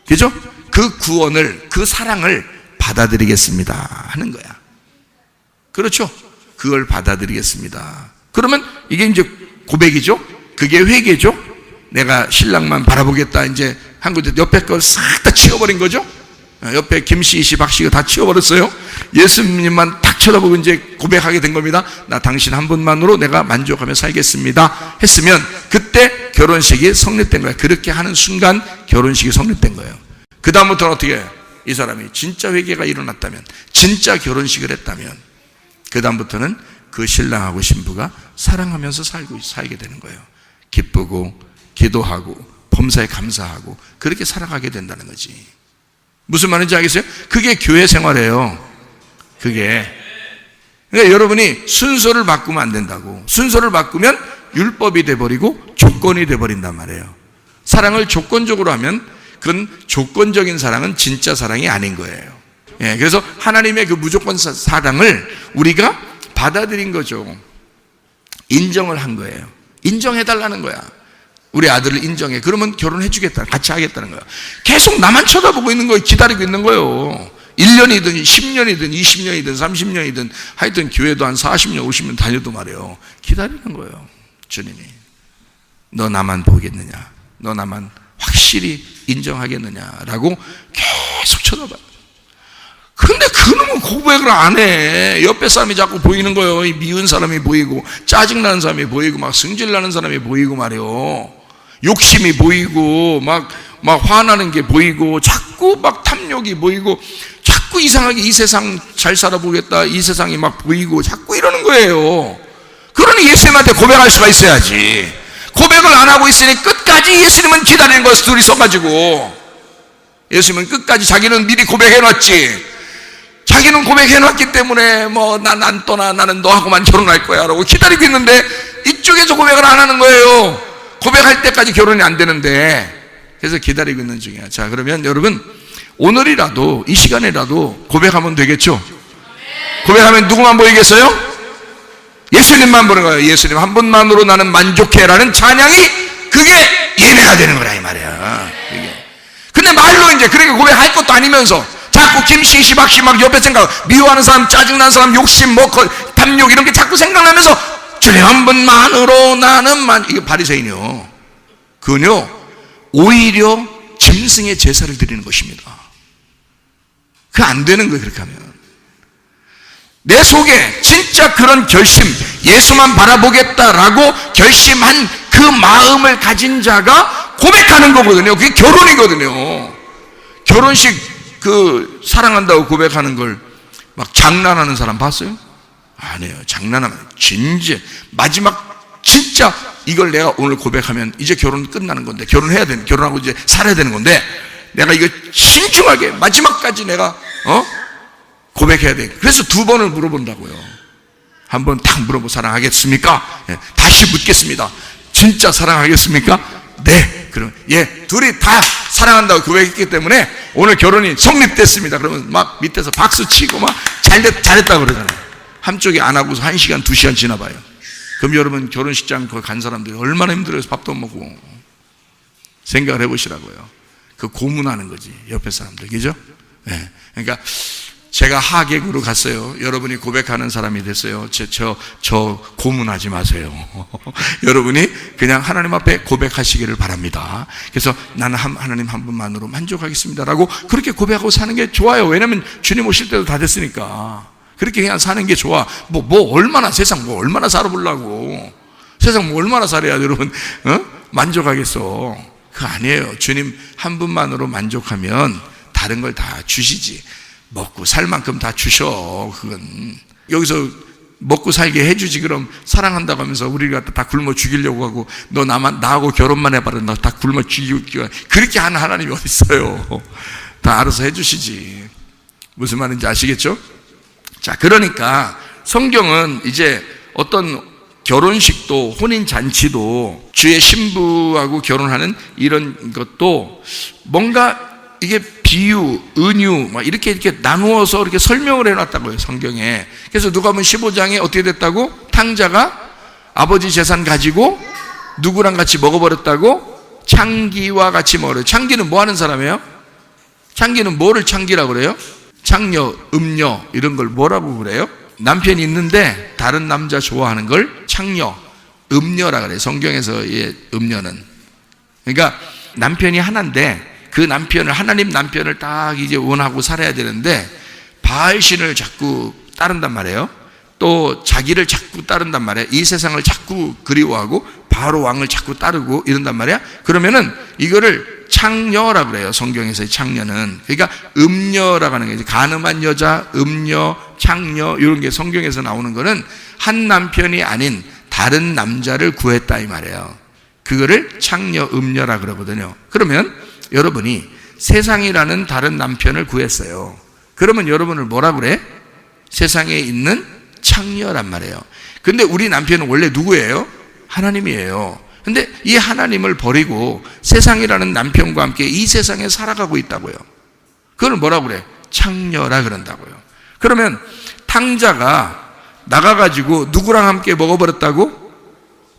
그죠? 그 구원을, 그 사랑을 받아들이겠습니다 하는 거야. 그렇죠? 그걸 받아들이겠습니다. 그러면 이게 이제 고백이죠? 그게 회개죠? 내가 신랑만 바라보겠다. 이제 한국에 옆에 걸 싹 다 치워버린 거죠? 옆에 김씨, 이씨, 박씨가 다 치워버렸어요. 예수님만 딱 쳐다보고 이제 고백하게 된 겁니다. 나 당신 한 분만으로 내가 만족하며 살겠습니다 했으면 그때 결혼식이 성립된 거예요. 그렇게 하는 순간 결혼식이 성립된 거예요. 그 다음부터는 어떻게 해요? 이 사람이 진짜 회개가 일어났다면, 진짜 결혼식을 했다면 그 다음부터는 그 신랑하고 신부가 사랑하면서 살게 되는 거예요. 기쁘고 기도하고 범사에 감사하고 그렇게 살아가게 된다는 거지. 무슨 말인지 알겠어요? 그게 교회 생활이에요. 그게. 그러니까 여러분이 순서를 바꾸면 안 된다고. 순서를 바꾸면 율법이 돼버리고 조건이 돼버린단 말이에요. 사랑을 조건적으로 하면 그건 조건적인 사랑은 진짜 사랑이 아닌 거예요. 그래서 하나님의 그 무조건 사랑을 우리가 받아들인 거죠. 인정을 한 거예요. 인정해달라는 거야. 우리 아들을 인정해. 그러면 결혼해 주겠다. 같이 하겠다는 거야. 계속 나만 쳐다보고 있는 거예요. 기다리고 있는 거예요. 1년이든 10년이든 20년이든 30년이든 하여튼 교회도 한 40년 50년 다녀도 말이에요. 기다리는 거예요. 주님이 너 나만 보겠느냐, 너 나만 확실히 인정하겠느냐라고 계속 쳐다봐요. 그런데 그놈은 고백을 안 해. 옆에 사람이 자꾸 보이는 거예요. 미운 사람이 보이고 짜증나는 사람이 보이고 막 승질나는 사람이 보이고 말이에요. 욕심이 보이고 막 화나는 게 보이고 자꾸 막 탐욕이 보이고 자꾸 이상하게 이 세상 잘 살아보겠다 이 세상이 막 보이고 자꾸 이러는 거예요. 그러니 예수님한테 고백할 수가 있어야지. 고백을 안 하고 있으니 끝까지 예수님은 기다리는 거예요. 둘이 서가지고 예수님은 끝까지 자기는 미리 고백해놨지. 자기는 고백해놨기 때문에 난 떠나 나는 너하고만 결혼할 거야 라고 기다리고 있는데 이쪽에서 고백을 안 하는 거예요. 고백할 때까지 결혼이 안 되는데. 그래서 기다리고 있는 중이야. 자, 그러면 여러분 오늘이라도 이 시간이라도 고백하면 되겠죠? 고백하면 누구만 보이겠어요? 예수님만 보는 거예요. 예수님 한 분만으로 나는 만족해라는 찬양이 그게 예배가 되는 거라 이 말이야. 근데 말로 이제 그렇게 고백할 것도 아니면서 자꾸 김씨, 시박씨 막 옆에 생각, 미워하는 사람, 짜증나는 사람, 욕심, 탐욕 이런 게 자꾸 생각나면서 주님 한 분만으로 나는 이게 바리새인이요. 그건요 오히려 짐승의 제사를 드리는 것입니다. 그거 안 되는 거예요. 그렇게 하면 내 속에 진짜 그런 결심, 예수만 바라보겠다라고 결심한 그 마음을 가진 자가 고백하는 거거든요. 그게 결혼이거든요. 결혼식 그 사랑한다고 고백하는 걸 막 장난하는 사람 봤어요? 아니에요. 장난하면 진짜 마지막 진짜 이걸 내가 오늘 고백하면 이제 결혼 끝나는 건데, 결혼해야 되는, 결혼하고 이제 살아야 되는 건데 내가 이거 신중하게 마지막까지 내가 고백해야 돼. 그래서 2번을 물어본다고요. 한 번 딱 물어보고 사랑하겠습니까? 다시 묻겠습니다. 진짜 사랑하겠습니까? 네. 그럼 둘이 다 사랑한다고 고백했기 때문에 오늘 결혼이 성립됐습니다. 그러면 막 밑에서 박수 치고 막 잘했다고 그러잖아요. 한쪽이 안 하고서 1시간, 2시간 지나봐요. 그럼 여러분 결혼식장 거기 간 사람들이 얼마나 힘들어서 밥도 못 먹고. 생각을 해보시라고요. 그 고문하는 거지, 옆에 사람들. 그죠? 네. 그러니까 제가 하객으로 갔어요. 여러분이 고백하는 사람이 됐어요. 저 고문하지 마세요. 여러분이 그냥 하나님 앞에 고백하시기를 바랍니다. 그래서 나는 하나님 한 분만으로 만족하겠습니다 라고 그렇게 고백하고 사는 게 좋아요. 왜냐면 주님 오실 때도 다 됐으니까. 그렇게 그냥 사는 게 좋아. 얼마나 세상 얼마나 살아보려고. 세상 얼마나 살아야 여러분 만족하겠어. 그거 아니에요. 주님 한 분만으로 만족하면 다른 걸 다 주시지. 먹고 살 만큼 다 주셔. 그건 여기서 먹고 살게 해주지. 그럼 사랑한다고 하면서 우리가 다 굶어 죽이려고 하고 너 나하고 결혼만 해봐라 나 다 굶어 죽이고 그렇게 하는 하나님이 어디 있어요. 다 알아서 해주시지. 무슨 말인지 아시겠죠? 자, 그러니까 성경은 이제 어떤 결혼식도 혼인잔치도 주의 신부하고 결혼하는 이런 것도 뭔가 이게 비유, 은유 막 이렇게 나누어서 이렇게 설명을 해놨다고요, 성경에. 그래서 누가복음 15장에 어떻게 됐다고? 탕자가 아버지 재산 가지고 누구랑 같이 먹어버렸다고? 창기와 같이 먹어요. 창기는 뭐 하는 사람이에요? 창기는 뭐를 창기라고 그래요? 창녀, 음녀 이런 걸 뭐라고 그래요? 남편이 있는데 다른 남자 좋아하는 걸 창녀, 음녀라 그래요. 성경에서의 음녀는. 그러니까 남편이 하나인데 그 남편을, 하나님 남편을 딱 이제 원하고 살아야 되는데 바알신을 자꾸 따른단 말이에요. 또 자기를 자꾸 따른단 말이에요. 이 세상을 자꾸 그리워하고 바로 왕을 자꾸 따르고 이런단 말이야. 그러면은 이거를 창녀라고 그래요. 성경에서의 창녀는. 그러니까 음녀라고 하는 게 간음한 여자, 음녀, 창녀 이런 게 성경에서 나오는 거는 한 남편이 아닌 다른 남자를 구했다 이 말이에요. 그거를 창녀, 음녀라 그러거든요. 그러면 여러분이 세상이라는 다른 남편을 구했어요. 그러면 여러분을 뭐라 그래? 세상에 있는 창녀란 말이에요. 근데 우리 남편은 원래 누구예요? 하나님이에요. 근데 이 하나님을 버리고 세상이라는 남편과 함께 이 세상에 살아가고 있다고요. 그걸 뭐라 그래? 창녀라 그런다고요. 그러면 탕자가 나가가지고 누구랑 함께 먹어버렸다고?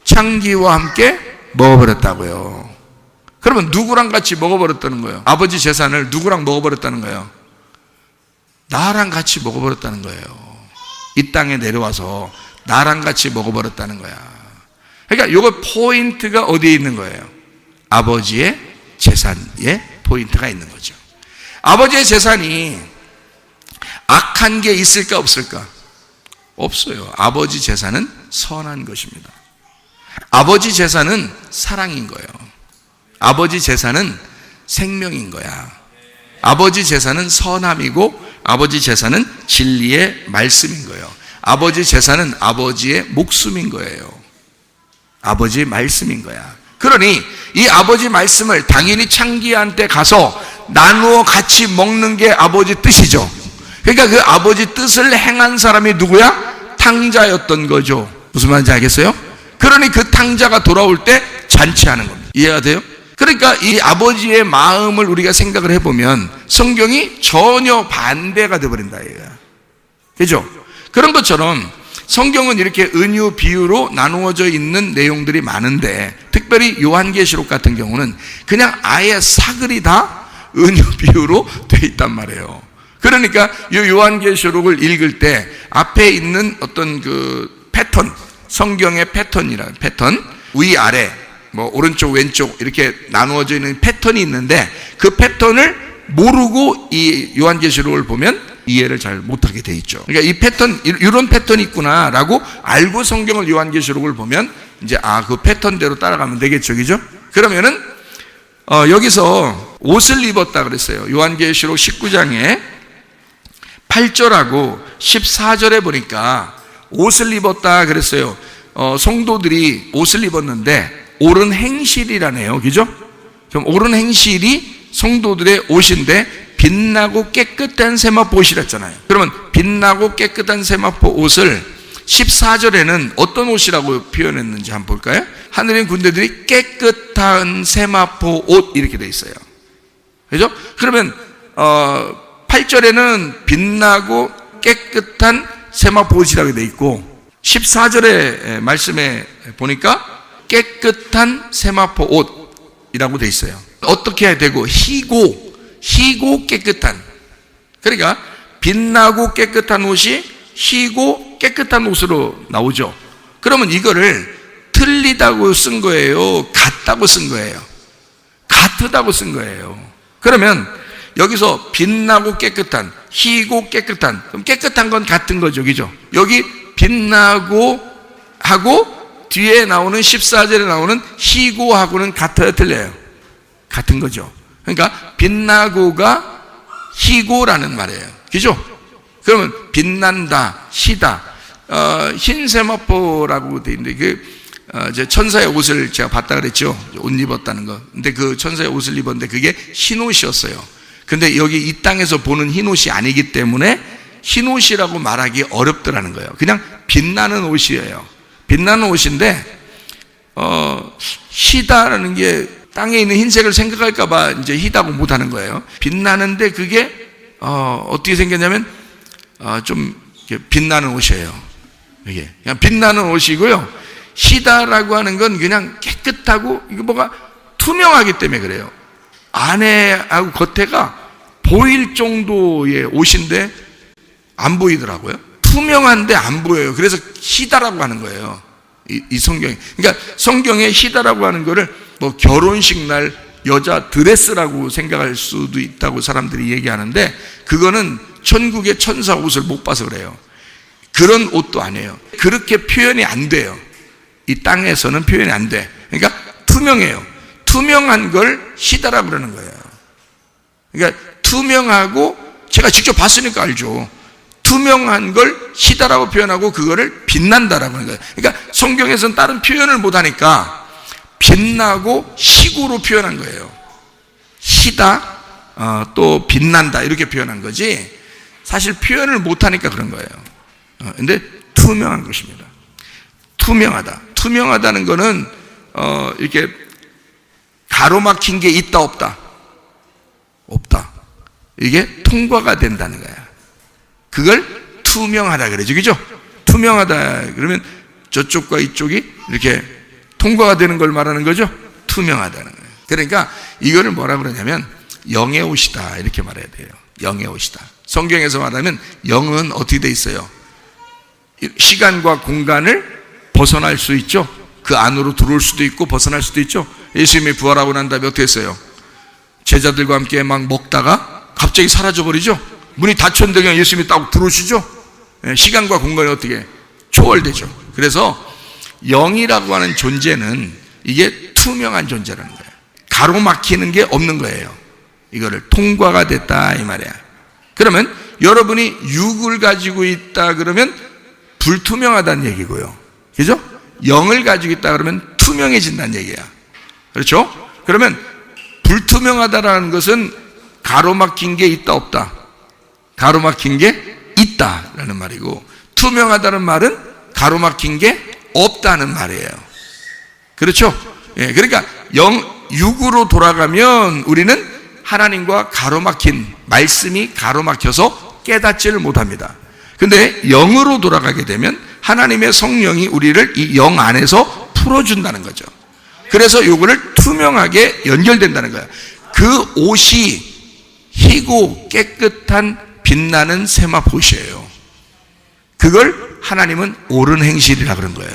창기와 함께 먹어버렸다고요. 그러면 누구랑 같이 먹어버렸다는 거예요? 아버지 재산을 누구랑 먹어버렸다는 거예요? 나랑 같이 먹어버렸다는 거예요. 이 땅에 내려와서 나랑 같이 먹어버렸다는 거야. 그러니까 이거 포인트가 어디에 있는 거예요? 아버지의 재산에 포인트가 있는 거죠. 아버지의 재산이 악한 게 있을까 없을까? 없어요. 아버지 재산은 선한 것입니다. 아버지 재산은 사랑인 거예요. 아버지 재산은 생명인 거야. 아버지 재산은 선함이고 아버지 재산은 진리의 말씀인 거예요. 아버지 재산은 아버지의 목숨인 거예요. 아버지의 말씀인 거야. 그러니 이 아버지 말씀을 당연히 창기한테 가서 나누어 같이 먹는 게 아버지 뜻이죠. 그러니까 그 아버지 뜻을 행한 사람이 누구야? 탕자였던 거죠. 무슨 말인지 알겠어요? 그러니 그 탕자가 돌아올 때 잔치하는 겁니다. 이해가 돼요? 그러니까 이 아버지의 마음을 우리가 생각을 해보면 성경이 전혀 반대가 되어버린다 얘가. 그죠? 그런 것처럼 성경은 이렇게 은유 비유로 나누어져 있는 내용들이 많은데 특별히 요한계시록 같은 경우는 그냥 아예 사글이 다 은유 비유로 돼 있단 말이에요. 그러니까 이 요한계시록을 읽을 때 앞에 있는 어떤 그 패턴, 성경의 패턴이라는 패턴, 위아래 뭐 오른쪽 왼쪽 이렇게 나누어져 있는 패턴이 있는데 그 패턴을 모르고 이 요한계시록을 보면 이해를 잘 못하게 돼 있죠. 그러니까 이 패턴, 이런 패턴이 있구나라고 알고 성경을 요한계시록을 보면 이제 그 패턴대로 따라가면 되겠죠, 그죠? 그러면은 여기서 옷을 입었다 그랬어요. 요한계시록 19장에 8절하고 14절에 보니까 옷을 입었다 그랬어요. 성도들이 옷을 입었는데 옳은 행실이라네요. 그죠? 그럼 옳은 행실이 성도들의 옷인데 빛나고 깨끗한 세마포 옷이랬잖아요. 그러면 빛나고 깨끗한 세마포 옷을 14절에는 어떤 옷이라고 표현했는지 한번 볼까요? 하늘의 군대들이 깨끗한 세마포 옷 이렇게 돼 있어요. 그죠? 그러면 8절에는 빛나고 깨끗한 세마포 옷이라고 되어 있고 14절의 말씀에 보니까 깨끗한 세마포 옷이라고 되어 있어요. 어떻게 해야 되고 희고 깨끗한, 그러니까 빛나고 깨끗한 옷이 희고 깨끗한 옷으로 나오죠. 그러면 이거를 틀리다고 쓴 거예요, 같다고 쓴 거예요? 같다고 쓴 거예요. 그러면 여기서 빛나고 깨끗한, 희고 깨끗한, 그럼 깨끗한 건 같은 거죠, 그죠? 여기 빛나고 하고 뒤에 나오는 14절에 나오는 희고하고는 같아요, 틀려요? 같은 거죠. 그러니까 빛나고가 희고라는 말이에요, 그죠? 그러면 빛난다, 희다. 흰 세마포라고 되어 있는데 천사의 옷을 제가 봤다 그랬죠. 옷 입었다는 거. 근데 그 천사의 옷을 입었는데 그게 흰 옷이었어요. 근데 여기 이 땅에서 보는 흰 옷이 아니기 때문에 흰 옷이라고 말하기 어렵더라는 거예요. 그냥 빛나는 옷이에요. 빛나는 옷인데 희다라는 게 땅에 있는 흰색을 생각할까봐 이제 희다고 못하는 거예요. 빛나는데 그게 어떻게 생겼냐면 좀 빛나는 옷이에요. 이게 그냥 빛나는 옷이고요. 희다라고 하는 건 그냥 깨끗하고 이거 뭐가 투명하기 때문에 그래요. 안에하고 겉에가 보일 정도의 옷인데 안 보이더라고요. 투명한데 안 보여요. 그래서 희다라고 하는 거예요. 이 성경에. 그러니까 성경에 희다라고 하는 거를 뭐 결혼식 날 여자 드레스라고 생각할 수도 있다고 사람들이 얘기하는데 그거는 천국의 천사 옷을 못 봐서 그래요. 그런 옷도 아니에요. 그렇게 표현이 안 돼요. 이 땅에서는 표현이 안 돼. 그러니까 투명해요. 투명한 걸 희다라고 그러는 거예요. 그러니까 투명하고 제가 직접 봤으니까 알죠. 투명한 걸 희다라고 표현하고 그거를 빛난다라고 하는 거예요. 그러니까 성경에서는 다른 표현을 못하니까 빛나고 희고로 표현한 거예요. 희다, 또 빛난다 이렇게 표현한 거지 사실 표현을 못하니까 그런 거예요. 근데 투명한 것입니다. 투명하다. 투명하다는 거는 이렇게 가로막힌 게 있다 없다? 없다. 이게 통과가 된다는 거야. 그걸 투명하다 그러죠, 그죠? 투명하다 그러면 저쪽과 이쪽이 이렇게 통과가 되는 걸 말하는 거죠. 투명하다는 거예요. 그러니까 이거를 뭐라 그러냐면 영의 옷이다 이렇게 말해야 돼요. 영의 옷이다. 성경에서 말하면 영은 어떻게 돼 있어요? 시간과 공간을 벗어날 수 있죠. 그 안으로 들어올 수도 있고 벗어날 수도 있죠. 예수님이 부활하고 난 다음에 어떻게 했어요? 제자들과 함께 막 먹다가 갑자기 사라져버리죠. 문이 닫혔는데 그냥 예수님이 딱 들어오시죠. 시간과 공간이 어떻게 초월되죠. 그래서 영이라고 하는 존재는 이게 투명한 존재라는 거예요. 가로막히는 게 없는 거예요. 이거를 통과가 됐다 이 말이야. 그러면 여러분이 육을 가지고 있다 그러면 불투명하다는 얘기고요, 그죠? 영을 가지고 있다 그러면 투명해진다는 얘기야. 그렇죠? 그러면 불투명하다라는 것은 가로막힌 게 있다 없다? 가로막힌 게 있다라는 말이고, 투명하다는 말은 가로막힌 게 없다는 말이에요. 그렇죠? 예, 그러니까 육으로 돌아가면 우리는 하나님과 가로막힌 말씀이 가로막혀서 깨닫지를 못합니다. 근데 영으로 돌아가게 되면 하나님의 성령이 우리를 이 영 안에서 풀어준다는 거죠. 그래서 요거를 투명하게 연결된다는 거예요. 그 옷이 희고 깨끗한 빛나는 세마포시예요. 그걸 하나님은 옳은 행실이라 그런 거예요.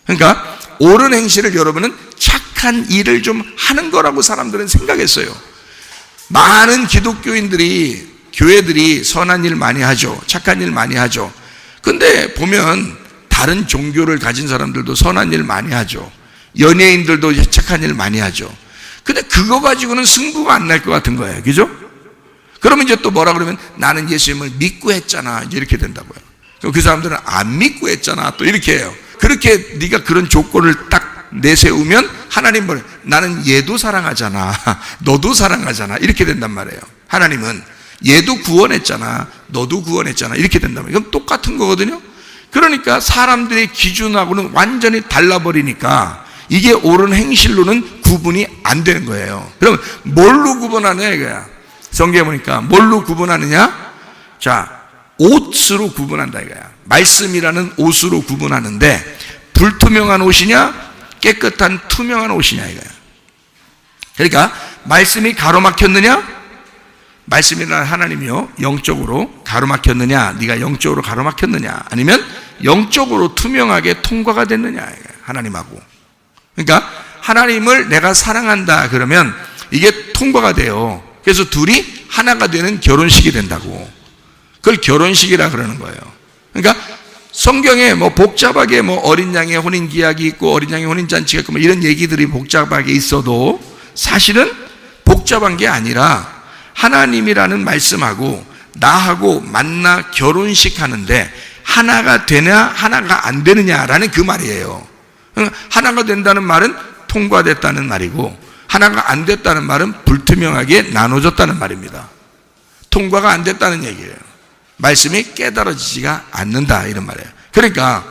그러니까 옳은 행실을 여러분은 착한 일을 좀 하는 거라고 사람들은 생각했어요. 많은 기독교인들이 교회들이 선한 일 많이 하죠. 착한 일 많이 하죠. 근데 보면 다른 종교를 가진 사람들도 선한 일 많이 하죠. 연예인들도 착한 일 많이 하죠. 근데 그거 가지고는 승부가 안 날 것 같은 거예요. 그죠? 그러면 이제 또 뭐라 그러면 나는 예수님을 믿고 했잖아. 이제 이렇게 된다고요. 그럼 그 사람들은 안 믿고 했잖아. 또 이렇게 해요. 그렇게 네가 그런 조건을 딱 내세우면 하나님 뭐래? 나는 얘도 사랑하잖아. 너도 사랑하잖아. 이렇게 된단 말이에요. 하나님은 얘도 구원했잖아. 너도 구원했잖아. 이렇게 된단 말이에요. 그럼 똑같은 거거든요. 그러니까 사람들의 기준하고는 완전히 달라버리니까 이게 옳은 행실로는 구분이 안 되는 거예요. 그럼 뭘로 구분하냐 이거야. 성경에 보니까 뭘로 구분하느냐? 자, 옷으로 구분한다 이거야. 말씀이라는 옷으로 구분하는데 불투명한 옷이냐 깨끗한 투명한 옷이냐 이거야. 그러니까 말씀이 가로막혔느냐? 말씀이라는 하나님이요 영적으로 가로막혔느냐? 네가 영적으로 가로막혔느냐? 아니면 영적으로 투명하게 통과가 됐느냐 이거야. 하나님하고. 그러니까 하나님을 내가 사랑한다 그러면 이게 통과가 돼요. 그래서 둘이 하나가 되는 결혼식이 된다고. 그걸 결혼식이라 그러는 거예요. 그러니까 성경에 뭐 복잡하게 뭐 어린 양의 혼인 기약이 있고 어린 양의 혼인 잔치가 있고 뭐 이런 얘기들이 복잡하게 있어도 사실은 복잡한 게 아니라 하나님이라는 말씀하고 나하고 만나 결혼식 하는데 하나가 되냐 하나가 안 되느냐라는 그 말이에요. 하나가 된다는 말은 통과됐다는 말이고 하나가 안 됐다는 말은 불투명하게 나눠졌다는 말입니다. 통과가 안 됐다는 얘기예요. 말씀이 깨달아지지가 않는다 이런 말이에요. 그러니까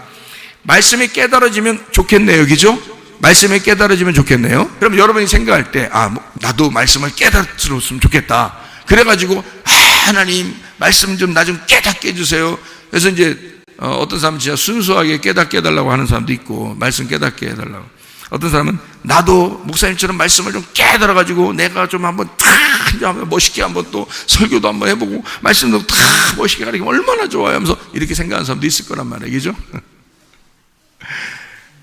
말씀이 깨달아지면 좋겠네요, 그죠? 말씀이 깨달아지면 좋겠네요. 그럼 여러분이 생각할 때 나도 말씀을 깨달았으면 좋겠다. 그래가지고 하나님 말씀 좀 나 좀 깨닫게 해주세요. 그래서 이제 어떤 사람은 진짜 순수하게 깨닫게 해달라고 하는 사람도 있고 말씀 깨닫게 해달라고. 어떤 사람은 나도 목사님처럼 말씀을 좀 깨달아가지고 내가 좀 한번 멋있게 한번 또 설교도 한번 해보고 말씀도 다 멋있게 가르치면 얼마나 좋아요 하면서 이렇게 생각하는 사람도 있을 거란 말이에요, 그죠?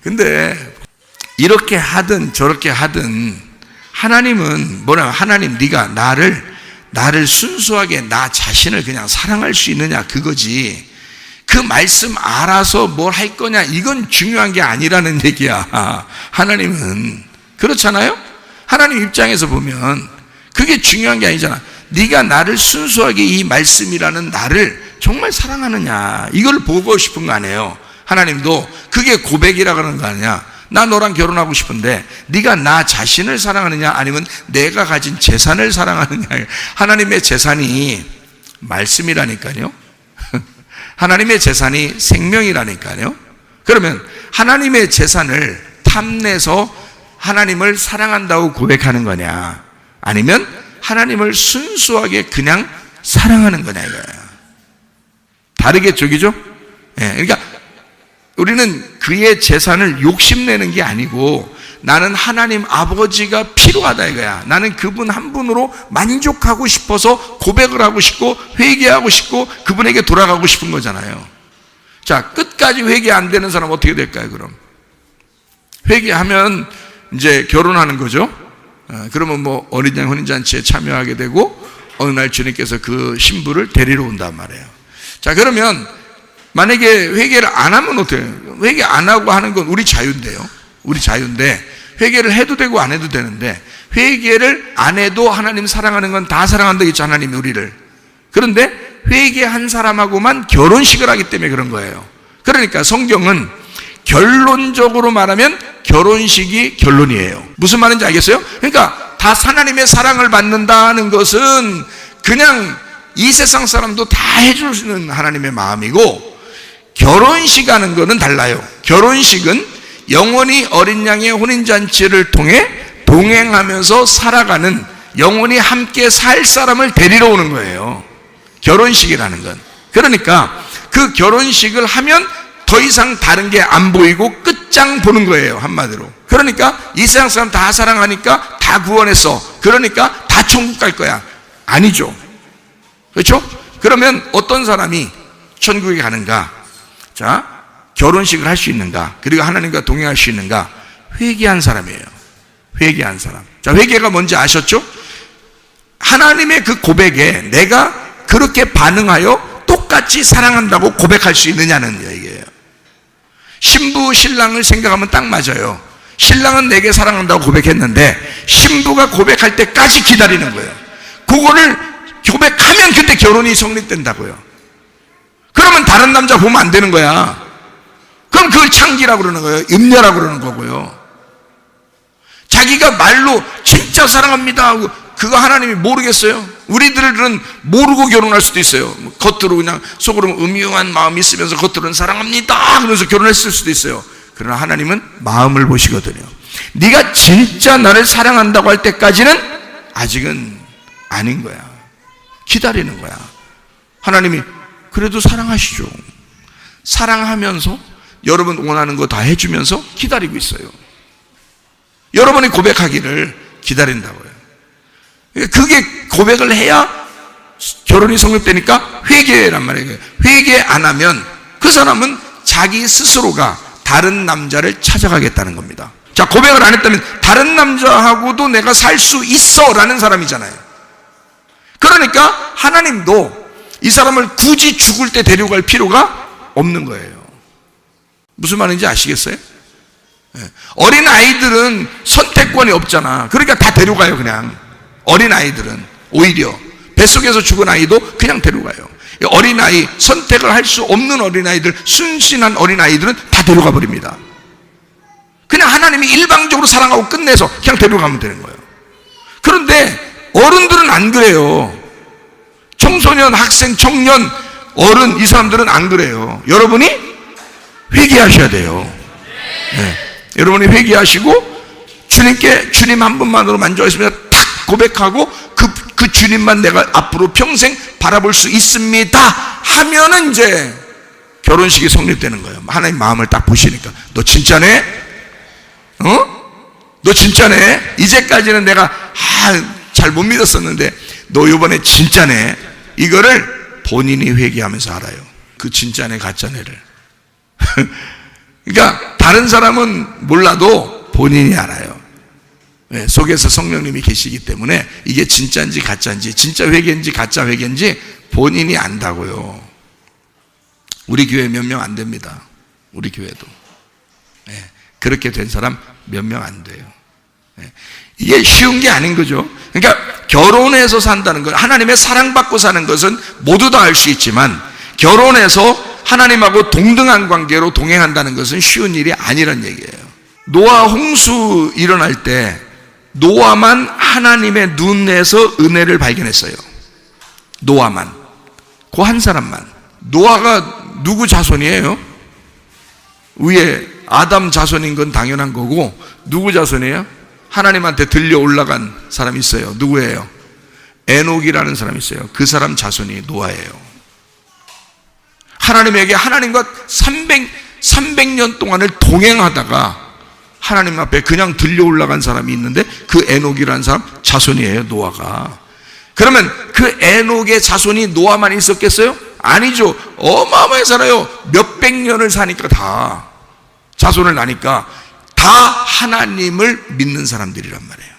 근데 이렇게 하든 저렇게 하든 하나님은 뭐냐? 하나님 네가 나를 순수하게 나 자신을 그냥 사랑할 수 있느냐 그거지. 그 말씀 알아서 뭘 할 거냐 이건 중요한 게 아니라는 얘기야. 하나님은 그렇잖아요. 하나님 입장에서 보면 그게 중요한 게 아니잖아. 네가 나를 순수하게 이 말씀이라는 나를 정말 사랑하느냐 이걸 보고 싶은 거 아니에요. 하나님도 그게 고백이라 그러는 거 아니야. 나 너랑 결혼하고 싶은데 네가 나 자신을 사랑하느냐 아니면 내가 가진 재산을 사랑하느냐. 하나님의 재산이 말씀이라니까요. 하나님의 재산이 생명이라니까요. 그러면 하나님의 재산을 탐내서 하나님을 사랑한다고 고백하는 거냐 아니면 하나님을 순수하게 그냥 사랑하는 거냐 이거야. 다르겠죠, 그죠? 그러니까 우리는 그의 재산을 욕심내는 게 아니고 나는 하나님 아버지가 필요하다 이거야. 나는 그분 한 분으로 만족하고 싶어서 고백을 하고 싶고 회개하고 싶고 그분에게 돌아가고 싶은 거잖아요. 자, 끝까지 회개 안 되는 사람 어떻게 될까요, 그럼? 회개하면 이제 결혼하는 거죠. 그러면 뭐 어린 양 혼인잔치에 참여하게 되고 어느 날 주님께서 그 신부를 데리러 온단 말이에요. 자, 그러면 만약에 회개를 안 하면 어떻게 해요? 회개 안 하고 하는 건 우리 자유인데요. 우리 자유인데 회개를 해도 되고 안 해도 되는데 회개를 안 해도 하나님 사랑하는 건 다 사랑한다 했죠, 하나님이 우리를. 그런데 회개한 사람하고만 결혼식을 하기 때문에 그런 거예요. 그러니까 성경은 결론적으로 말하면 결혼식이 결론이에요. 무슨 말인지 알겠어요? 그러니까 다 하나님의 사랑을 받는다는 것은 그냥 이 세상 사람도 다 해주는 하나님의 마음이고 결혼식 하는 거는 달라요. 결혼식은 영원히 어린 양의 혼인잔치를 통해 동행하면서 살아가는 영원히 함께 살 사람을 데리러 오는 거예요. 결혼식이라는 건. 그러니까 그 결혼식을 하면 더 이상 다른 게 안 보이고 끝장 보는 거예요, 한마디로. 그러니까 이 세상 사람 다 사랑하니까 다 구원했어. 그러니까 다 천국 갈 거야. 아니죠. 그렇죠? 그러면 어떤 사람이 천국에 가는가? 자, 결혼식을 할 수 있는가? 그리고 하나님과 동행할 수 있는가? 회개한 사람이에요. 회개한 사람. 자, 회개가 뭔지 아셨죠? 하나님의 그 고백에 내가 그렇게 반응하여 똑같이 사랑한다고 고백할 수 있느냐는 얘기예요. 신부 신랑을 생각하면 딱 맞아요. 신랑은 내게 사랑한다고 고백했는데 신부가 고백할 때까지 기다리는 거예요. 그거를 고백하면 그때 결혼이 성립된다고요. 그러면 다른 남자 보면 안 되는 거야. 그럼 그걸 창기라고 그러는 거예요. 음녀라고 그러는 거고요. 자기가 말로 진짜 사랑합니다 하고 그거 하나님이 모르겠어요? 우리들은 모르고 결혼할 수도 있어요. 겉으로 그냥 속으로 음흉한 마음이 있으면서 겉으로는 사랑합니다 그러면서 결혼했을 수도 있어요. 그러나 하나님은 마음을 보시거든요. 네가 진짜 나를 사랑한다고 할 때까지는 아직은 아닌 거야. 기다리는 거야. 하나님이 그래도 사랑하시죠. 사랑하면서 여러분 원하는 거 다 해주면서 기다리고 있어요. 여러분이 고백하기를 기다린다고요. 그게 고백을 해야 결혼이 성립되니까 회개란 말이에요. 회개 안 하면 그 사람은 자기 스스로가 다른 남자를 찾아가겠다는 겁니다. 자, 고백을 안 했다면 다른 남자하고도 내가 살 수 있어 라는 사람이잖아요. 그러니까 하나님도 이 사람을 굳이 죽을 때 데려갈 필요가 없는 거예요. 무슨 말인지 아시겠어요? 어린 아이들은 선택권이 없잖아. 그러니까 다 데려가요. 그냥 어린 아이들은 오히려 뱃속에서 죽은 아이도 그냥 데려가요. 어린아이, 선택을 할 수 없는 어린아이들, 순신한 어린아이들은 다 데려가 버립니다. 그냥 하나님이 일방적으로 사랑하고 끝내서 그냥 데려가면 되는 거예요. 그런데 어른들은 안 그래요. 청소년, 학생, 청년, 어른, 이 사람들은 안 그래요. 여러분이 회개하셔야 돼요. 네. 여러분이 회개하시고 주님께 주님 한 분만으로 만족했습니다. 탁 고백하고 그 주님만 내가 앞으로 평생 바라볼 수 있습니다 하면은 이제 결혼식이 성립되는 거예요. 하나님 마음을 딱 보시니까 너 진짜네? 너 진짜네? 이제까지는 내가 잘 못 믿었었는데 너 이번에 진짜네? 이거를 본인이 회개하면서 알아요. 그 진짜네 가짜네를. 그러니까 다른 사람은 몰라도 본인이 알아요. 속에서 성령님이 계시기 때문에 이게 진짜인지 가짜인지, 진짜 회개인지 가짜 회개인지 본인이 안다고요. 우리 교회 몇 명 안 됩니다. 우리 교회도 그렇게 된 사람 몇 명 안 돼요. 이게 쉬운 게 아닌 거죠. 그러니까 결혼해서 산다는 것, 하나님의 사랑받고 사는 것은 모두 다 할 수 있지만 결혼해서 하나님하고 동등한 관계로 동행한다는 것은 쉬운 일이 아니란 얘기예요. 노아 홍수 일어날 때 노아만 하나님의 눈에서 은혜를 발견했어요. 노아만. 그 한 사람만. 노아가 누구 자손이에요? 위에 아담 자손인 건 당연한 거고 누구 자손이에요? 하나님한테 들려 올라간 사람이 있어요. 누구예요? 에녹이라는 사람이 있어요. 그 사람 자손이 노아예요. 하나님에게 하나님과 300년 동안을 동행하다가 하나님 앞에 그냥 들려 올라간 사람이 있는데 그 에녹이라는 사람 자손이에요. 노아가. 그러면 그 에녹의 자손이 노아만 있었겠어요? 아니죠. 어마어마하게 살아요. 몇백 년을 사니까 다 자손을 나니까 다 하나님을 믿는 사람들이란 말이에요.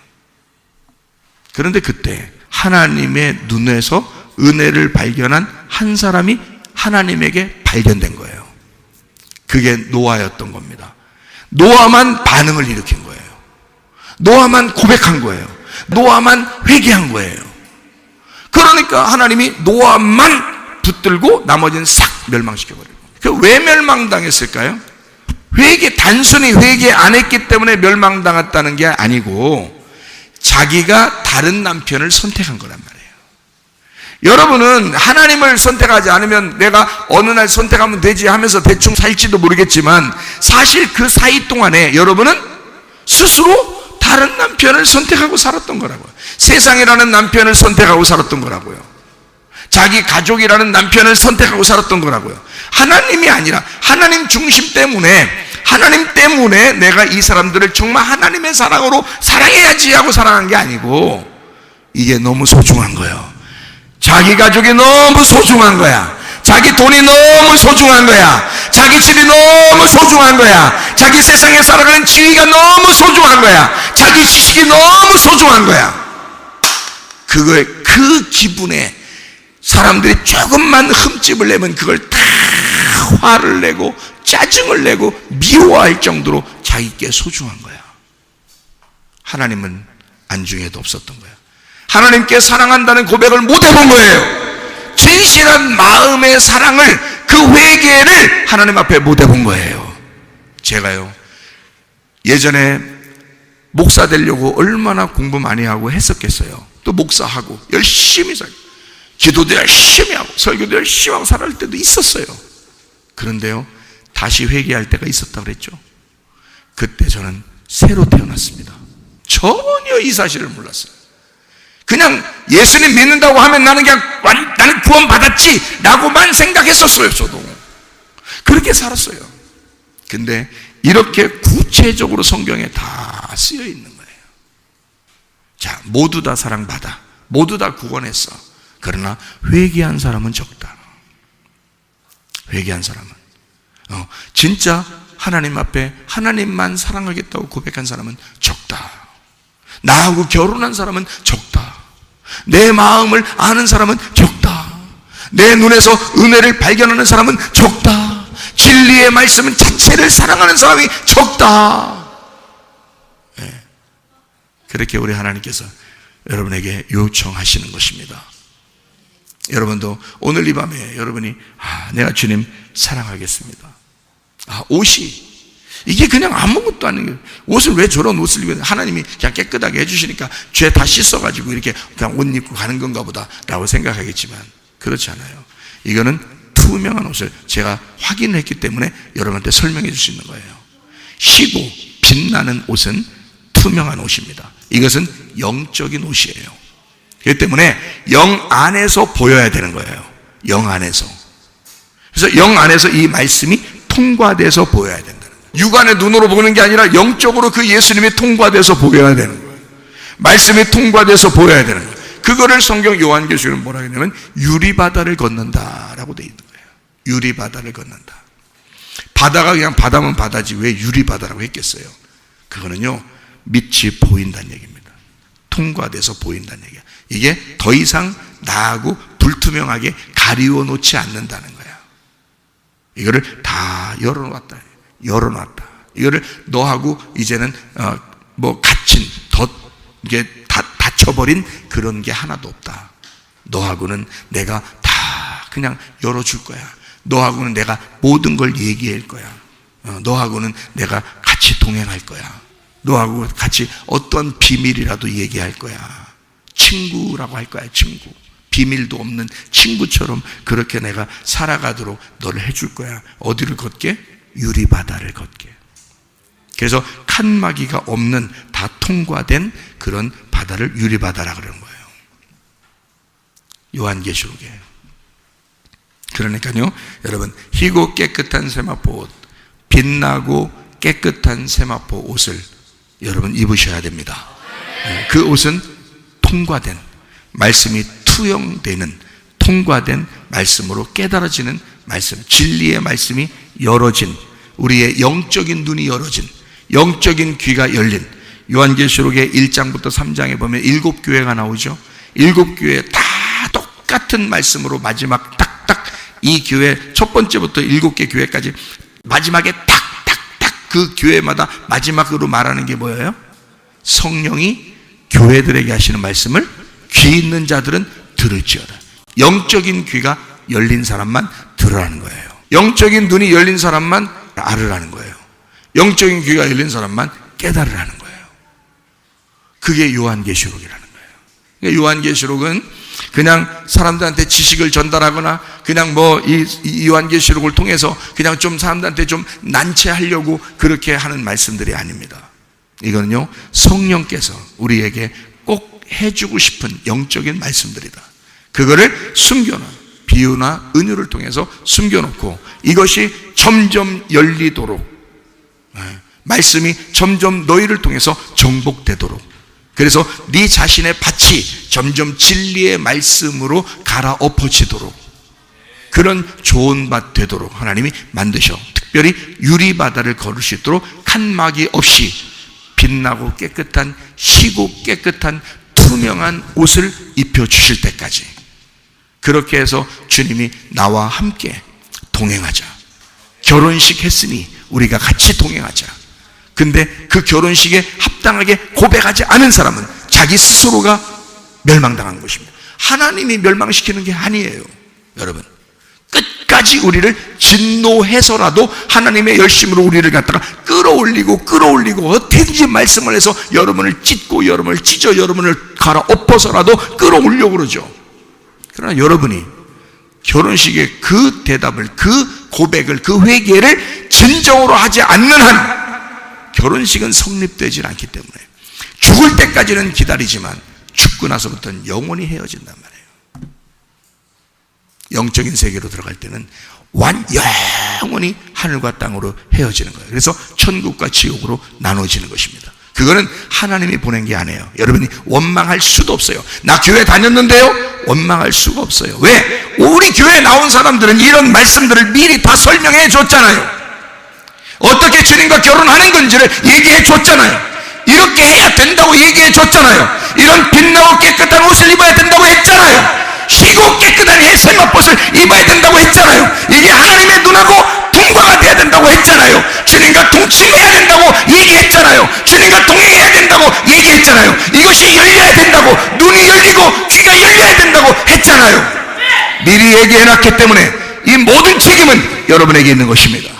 그런데 그때 하나님의 눈에서 은혜를 발견한 한 사람이 하나님에게 발견된 거예요. 그게 노아였던 겁니다. 노아만 반응을 일으킨 거예요. 노아만 고백한 거예요. 노아만 회개한 거예요. 그러니까 하나님이 노아만 붙들고 나머지는 싹 멸망시켜버려요. 왜 멸망당했을까요? 단순히 회개 안 했기 때문에 멸망당했다는 게 아니고 자기가 다른 남편을 선택한 거란 말이에요. 여러분은 하나님을 선택하지 않으면 내가 어느 날 선택하면 되지 하면서 대충 살지도 모르겠지만 사실 그 사이 동안에 여러분은 스스로 다른 남편을 선택하고 살았던 거라고요. 세상이라는 남편을 선택하고 살았던 거라고요. 자기 가족이라는 남편을 선택하고 살았던 거라고요. 하나님이 아니라 하나님 중심 때문에, 하나님 때문에 내가 이 사람들을 정말 하나님의 사랑으로 사랑해야지 하고 사랑한 게 아니고 이게 너무 소중한 거예요. 자기 가족이 너무 소중한 거야. 자기 돈이 너무 소중한 거야. 자기 집이 너무 소중한 거야. 자기 세상에 살아가는 지위가 너무 소중한 거야. 자기 지식이 너무 소중한 거야. 그 기분에 사람들이 조금만 흠집을 내면 그걸 다 화를 내고 짜증을 내고 미워할 정도로 자기께 소중한 거야. 하나님은 안중에도 없었던 거야. 하나님께 사랑한다는 고백을 못 해본 거예요. 진실한 마음의 사랑을, 그 회개를 하나님 앞에 못 해본 거예요. 제가요, 예전에 목사 되려고 얼마나 공부 많이 하고 했었겠어요. 또 목사하고 열심히 살고 기도도 열심히 하고 설교도 열심히 하고 살아갈 때도 있었어요. 그런데요, 다시 회개할 때가 있었다고 그랬죠. 그때 저는 새로 태어났습니다. 전혀 이 사실을 몰랐어요. 그냥 예수님 믿는다고 하면 나는 나는 구원받았지 라고만 생각했었어요. 저도 그렇게 살았어요. 근데 이렇게 구체적으로 성경에 다 쓰여 있는 거예요. 자, 모두 다 사랑받아, 모두 다 구원했어. 그러나 회개한 사람은 적다. 회개한 사람은 진짜 하나님 앞에 하나님만 사랑하겠다고 고백한 사람은 적다. 나하고 결혼한 사람은 적다. 내 마음을 아는 사람은 적다. 내 눈에서 은혜를 발견하는 사람은 적다. 진리의 말씀 자체를 사랑하는 사람이 적다. 네. 그렇게 우리 하나님께서 여러분에게 요청하시는 것입니다. 여러분도 오늘 이 밤에 여러분이 내가 주님 사랑하겠습니다. 옷이 이게 그냥 아무것도 아닌 옷을 왜 저런 옷을 입고 하나님이 그냥 깨끗하게 해주시니까 죄 다 씻어가지고 이렇게 그냥 옷 입고 가는 건가 보다 라고 생각하겠지만 그렇지 않아요. 이거는 투명한 옷을 제가 확인을 했기 때문에 여러분한테 설명해 줄 수 있는 거예요. 희고 빛나는 옷은 투명한 옷입니다. 이것은 영적인 옷이에요. 그렇기 때문에 영 안에서 보여야 되는 거예요. 영 안에서. 그래서 영 안에서 이 말씀이 통과돼서 보여야 된다는 거예요. 육안의 눈으로 보는 게 아니라 영적으로 그 예수님이 통과돼서 보여야 되는 거예요. 말씀이 통과돼서 보여야 되는 거예요. 그거를 성경 요한계시록은 뭐라 하냐면 유리바다를 걷는다라고 돼 있는 거예요. 유리바다를 걷는다. 바다가 그냥 바다면 바다지 왜 유리바다라고 했겠어요? 그거는요, 빛이 보인다는 얘기입니다. 통과돼서 보인다는 얘기야. 이게 더 이상 나하고 불투명하게 가리워 놓지 않는다는 거야. 이거를 다 열어놨다. 열어놨다. 이거를 너하고 이제는 갇힌 이게 닫혀버린 그런 게 하나도 없다. 너하고는 내가 다 그냥 열어줄 거야. 너하고는 내가 모든 걸 얘기할 거야. 너하고는 내가 같이 동행할 거야. 너하고 같이 어떤 비밀이라도 얘기할 거야. 친구라고 할 거야. 친구. 비밀도 없는 친구처럼 그렇게 내가 살아가도록 너를 해줄 거야. 어디를 걷게? 유리바다를 걷게. 그래서 칸막이가 없는 다 통과된 그런 바다를 유리바다라 그러는 거예요. 요한계시록에. 그러니까요, 여러분, 희고 깨끗한 세마포 옷, 빛나고 깨끗한 세마포 옷을 여러분 입으셔야 됩니다. 그 옷은 통과된 말씀이 투영되는 통과된 말씀으로 깨달아지는 말씀, 진리의 말씀이 열어진 우리의 영적인 눈이 열어진 영적인 귀가 열린 요한계시록의 1장부터 3장에 보면 7교회가 나오죠. 7교회 다 똑같은 말씀으로 마지막 딱딱 이 교회 첫 번째부터 7개 교회까지 마지막에 딱딱딱 그 교회마다 마지막으로 말하는 게 뭐예요? 성령이 교회들에게 하시는 말씀을 귀 있는 자들은 들을지어다. 영적인 귀가 열린 사람만 들으라는 거예요. 영적인 눈이 열린 사람만 알으라는 거예요. 영적인 귀가 열린 사람만 깨달으라는 거예요. 그게 요한계시록이라는 거예요. 그러니까 요한계시록은 그냥 사람들한테 지식을 전달하거나 그냥 이 요한계시록을 통해서 그냥 좀 사람들한테 좀 난처하려고 그렇게 하는 말씀들이 아닙니다. 이거는요, 성령께서 우리에게 꼭 해주고 싶은 영적인 말씀들이다. 그거를 숨겨놓은 비유나 은유를 통해서 숨겨놓고 이것이 점점 열리도록 말씀이 점점 너희를 통해서 정복되도록, 그래서 네 자신의 밭이 점점 진리의 말씀으로 갈아엎어지도록 그런 좋은 밭 되도록 하나님이 만드셔. 특별히 유리바다를 걸을 수 있도록 칸막이 없이 빛나고 깨끗한 희고 깨끗한 투명한 옷을 입혀주실 때까지 그렇게 해서 주님이 나와 함께 동행하자. 결혼식 했으니 우리가 같이 동행하자. 근데 그 결혼식에 합당하게 고백하지 않은 사람은 자기 스스로가 멸망당한 것입니다. 하나님이 멸망시키는 게 아니에요. 여러분, 끝까지 우리를 진노해서라도 하나님의 열심으로 우리를 갖다가 끌어올리고 어떻게든지 말씀을 해서 여러분을 찢고 여러분을 찢어 여러분을 갈아엎어서라도 끌어올려고 그러죠. 그러나 여러분이 결혼식에 그 대답을, 그 고백을, 그 회개를 진정으로 하지 않는 한 결혼식은 성립되지 않기 때문에 죽을 때까지는 기다리지만 죽고 나서부터는 영원히 헤어진단 말이에요. 영적인 세계로 들어갈 때는 영원히 하늘과 땅으로 헤어지는 거예요. 그래서 천국과 지옥으로 나눠지는 것입니다. 그거는 하나님이 보낸 게 아니에요. 여러분이 원망할 수도 없어요. 나 교회 다녔는데요? 원망할 수가 없어요. 왜? 우리 교회에 나온 사람들은 이런 말씀들을 미리 다 설명해 줬잖아요. 어떻게 주님과 결혼하는 건지를 얘기해 줬잖아요. 이렇게 해야 된다고 얘기해 줬잖아요. 이런 빛나고 깨끗한 옷을 입어야 된다고 했잖아요. 희고 깨끗한 세마포옷을 입어야 된다고 했잖아요. 이게 하나님의 눈하고 동거가 돼야 된다고 했잖아요. 주님과 동침해야 된다고 얘기했잖아요. 주님과 동행해야 된다고 얘기했잖아요. 이것이 열려야 된다고, 눈이 열리고 귀가 열려야 된다고 했잖아요. 미리 얘기해놨기 때문에 이 모든 책임은 여러분에게 있는 것입니다.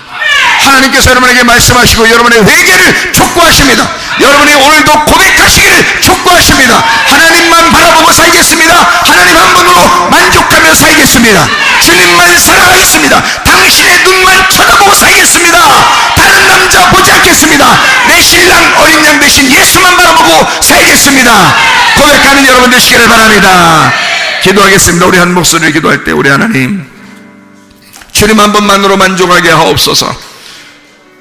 하나님께서 여러분에게 말씀하시고 여러분의 회개를 촉구하십니다. 여러분이 오늘도 고백하시기를 촉구하십니다. 하나님만 바라보고 살겠습니다. 하나님 한 분으로 만족하며 살겠습니다. 주님만 사랑하겠습니다. 당신의 눈만 쳐다보고 살겠습니다. 다른 남자 보지 않겠습니다. 내 신랑 어린 양 대신 예수만 바라보고 살겠습니다. 고백하는 여러분 되시기를 바랍니다. 기도하겠습니다. 우리 한 목소리를 기도할 때 우리 하나님, 주님 한 분만으로 만족하게 하옵소서.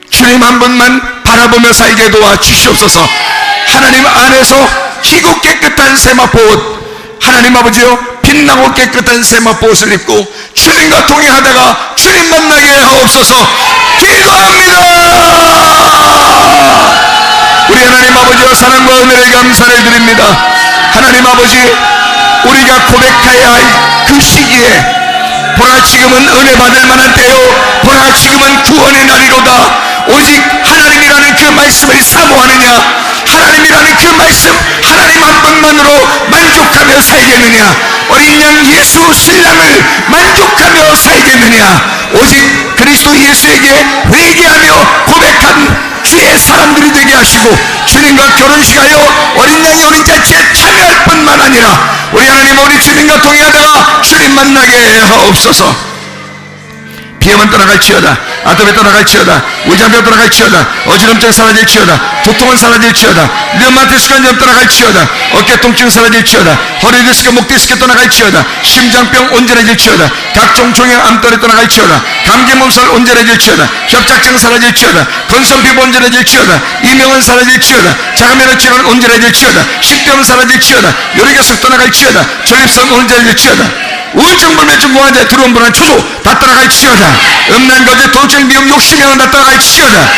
주님 한 분만 바라보며 살게 도와주시옵소서. 하나님 안에서 희고 깨끗한 세마포옷, 하나님 아버지요 빛나고 깨끗한 세마포옷을 입고 주님과 동행하다가 주님 만나게 하옵소서. 기도합니다. 우리 하나님 아버지와 사랑과 은혜를 감사를 드립니다. 하나님 아버지, 우리가 고백해야 할 그 시기에 보라 지금은 은혜 받을 만한 때요, 보라 지금은 구원의 날이로다. 오직 하나님이라는 그 말씀을 사모하느냐, 하나님이라는 그 말씀 하나님 한 분만으로 만족하며 살겠느냐, 어린 양 예수 신랑을 만족하며 살겠느냐, 오직 그리스도 예수에게 회개하며 고백한 주의 사람들이 되게 하시고 주님과 결혼식하여 어린 양이 어린 잔치에 참여할 뿐만 아니라 우리 하나님 우리 주님과 동행하다가 주님 만나게 하옵소서. 비염은 떠나갈지어다, 아토피 떠나갈지어다, 위장병 떠나갈지어다, 어지럼증 사라질지어다, 두통은 사라질지어다, 류마티스건염 떠나갈지어다, 어깨 통증 사라질지어다, 허리 디스크, 목 디스크 떠나갈지어다, 심장병 온전해질지어다, 각종 종양 암떨이 떠나갈지어다, 감기 몸살 온전해질지어다, 협착증 사라질지어다, 건선 피부 온전해질지어다, 이명은 사라질지어다, 자가면역 질환 온전해질지어다, 식병 사라질지어다, 요리결석 떠나갈지어다, 전립선 온전해질지어다, 우울증, 불면증, 공황장애, 두려움, 불안, 초조 다 떠나갈지어다, 음란, 거짓, 도둑질, 미움, 욕심이랑 다 떠나갈지어다.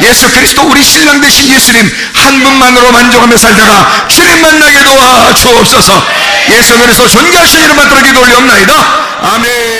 예수 그리스도 우리 신랑 되신 예수님 한 분만으로 만족하며 살다가 주님 만나게 도와주옵소서. 예수 그리스도 존귀하신 이름 받들어 기도 올리옵나이다. 아멘.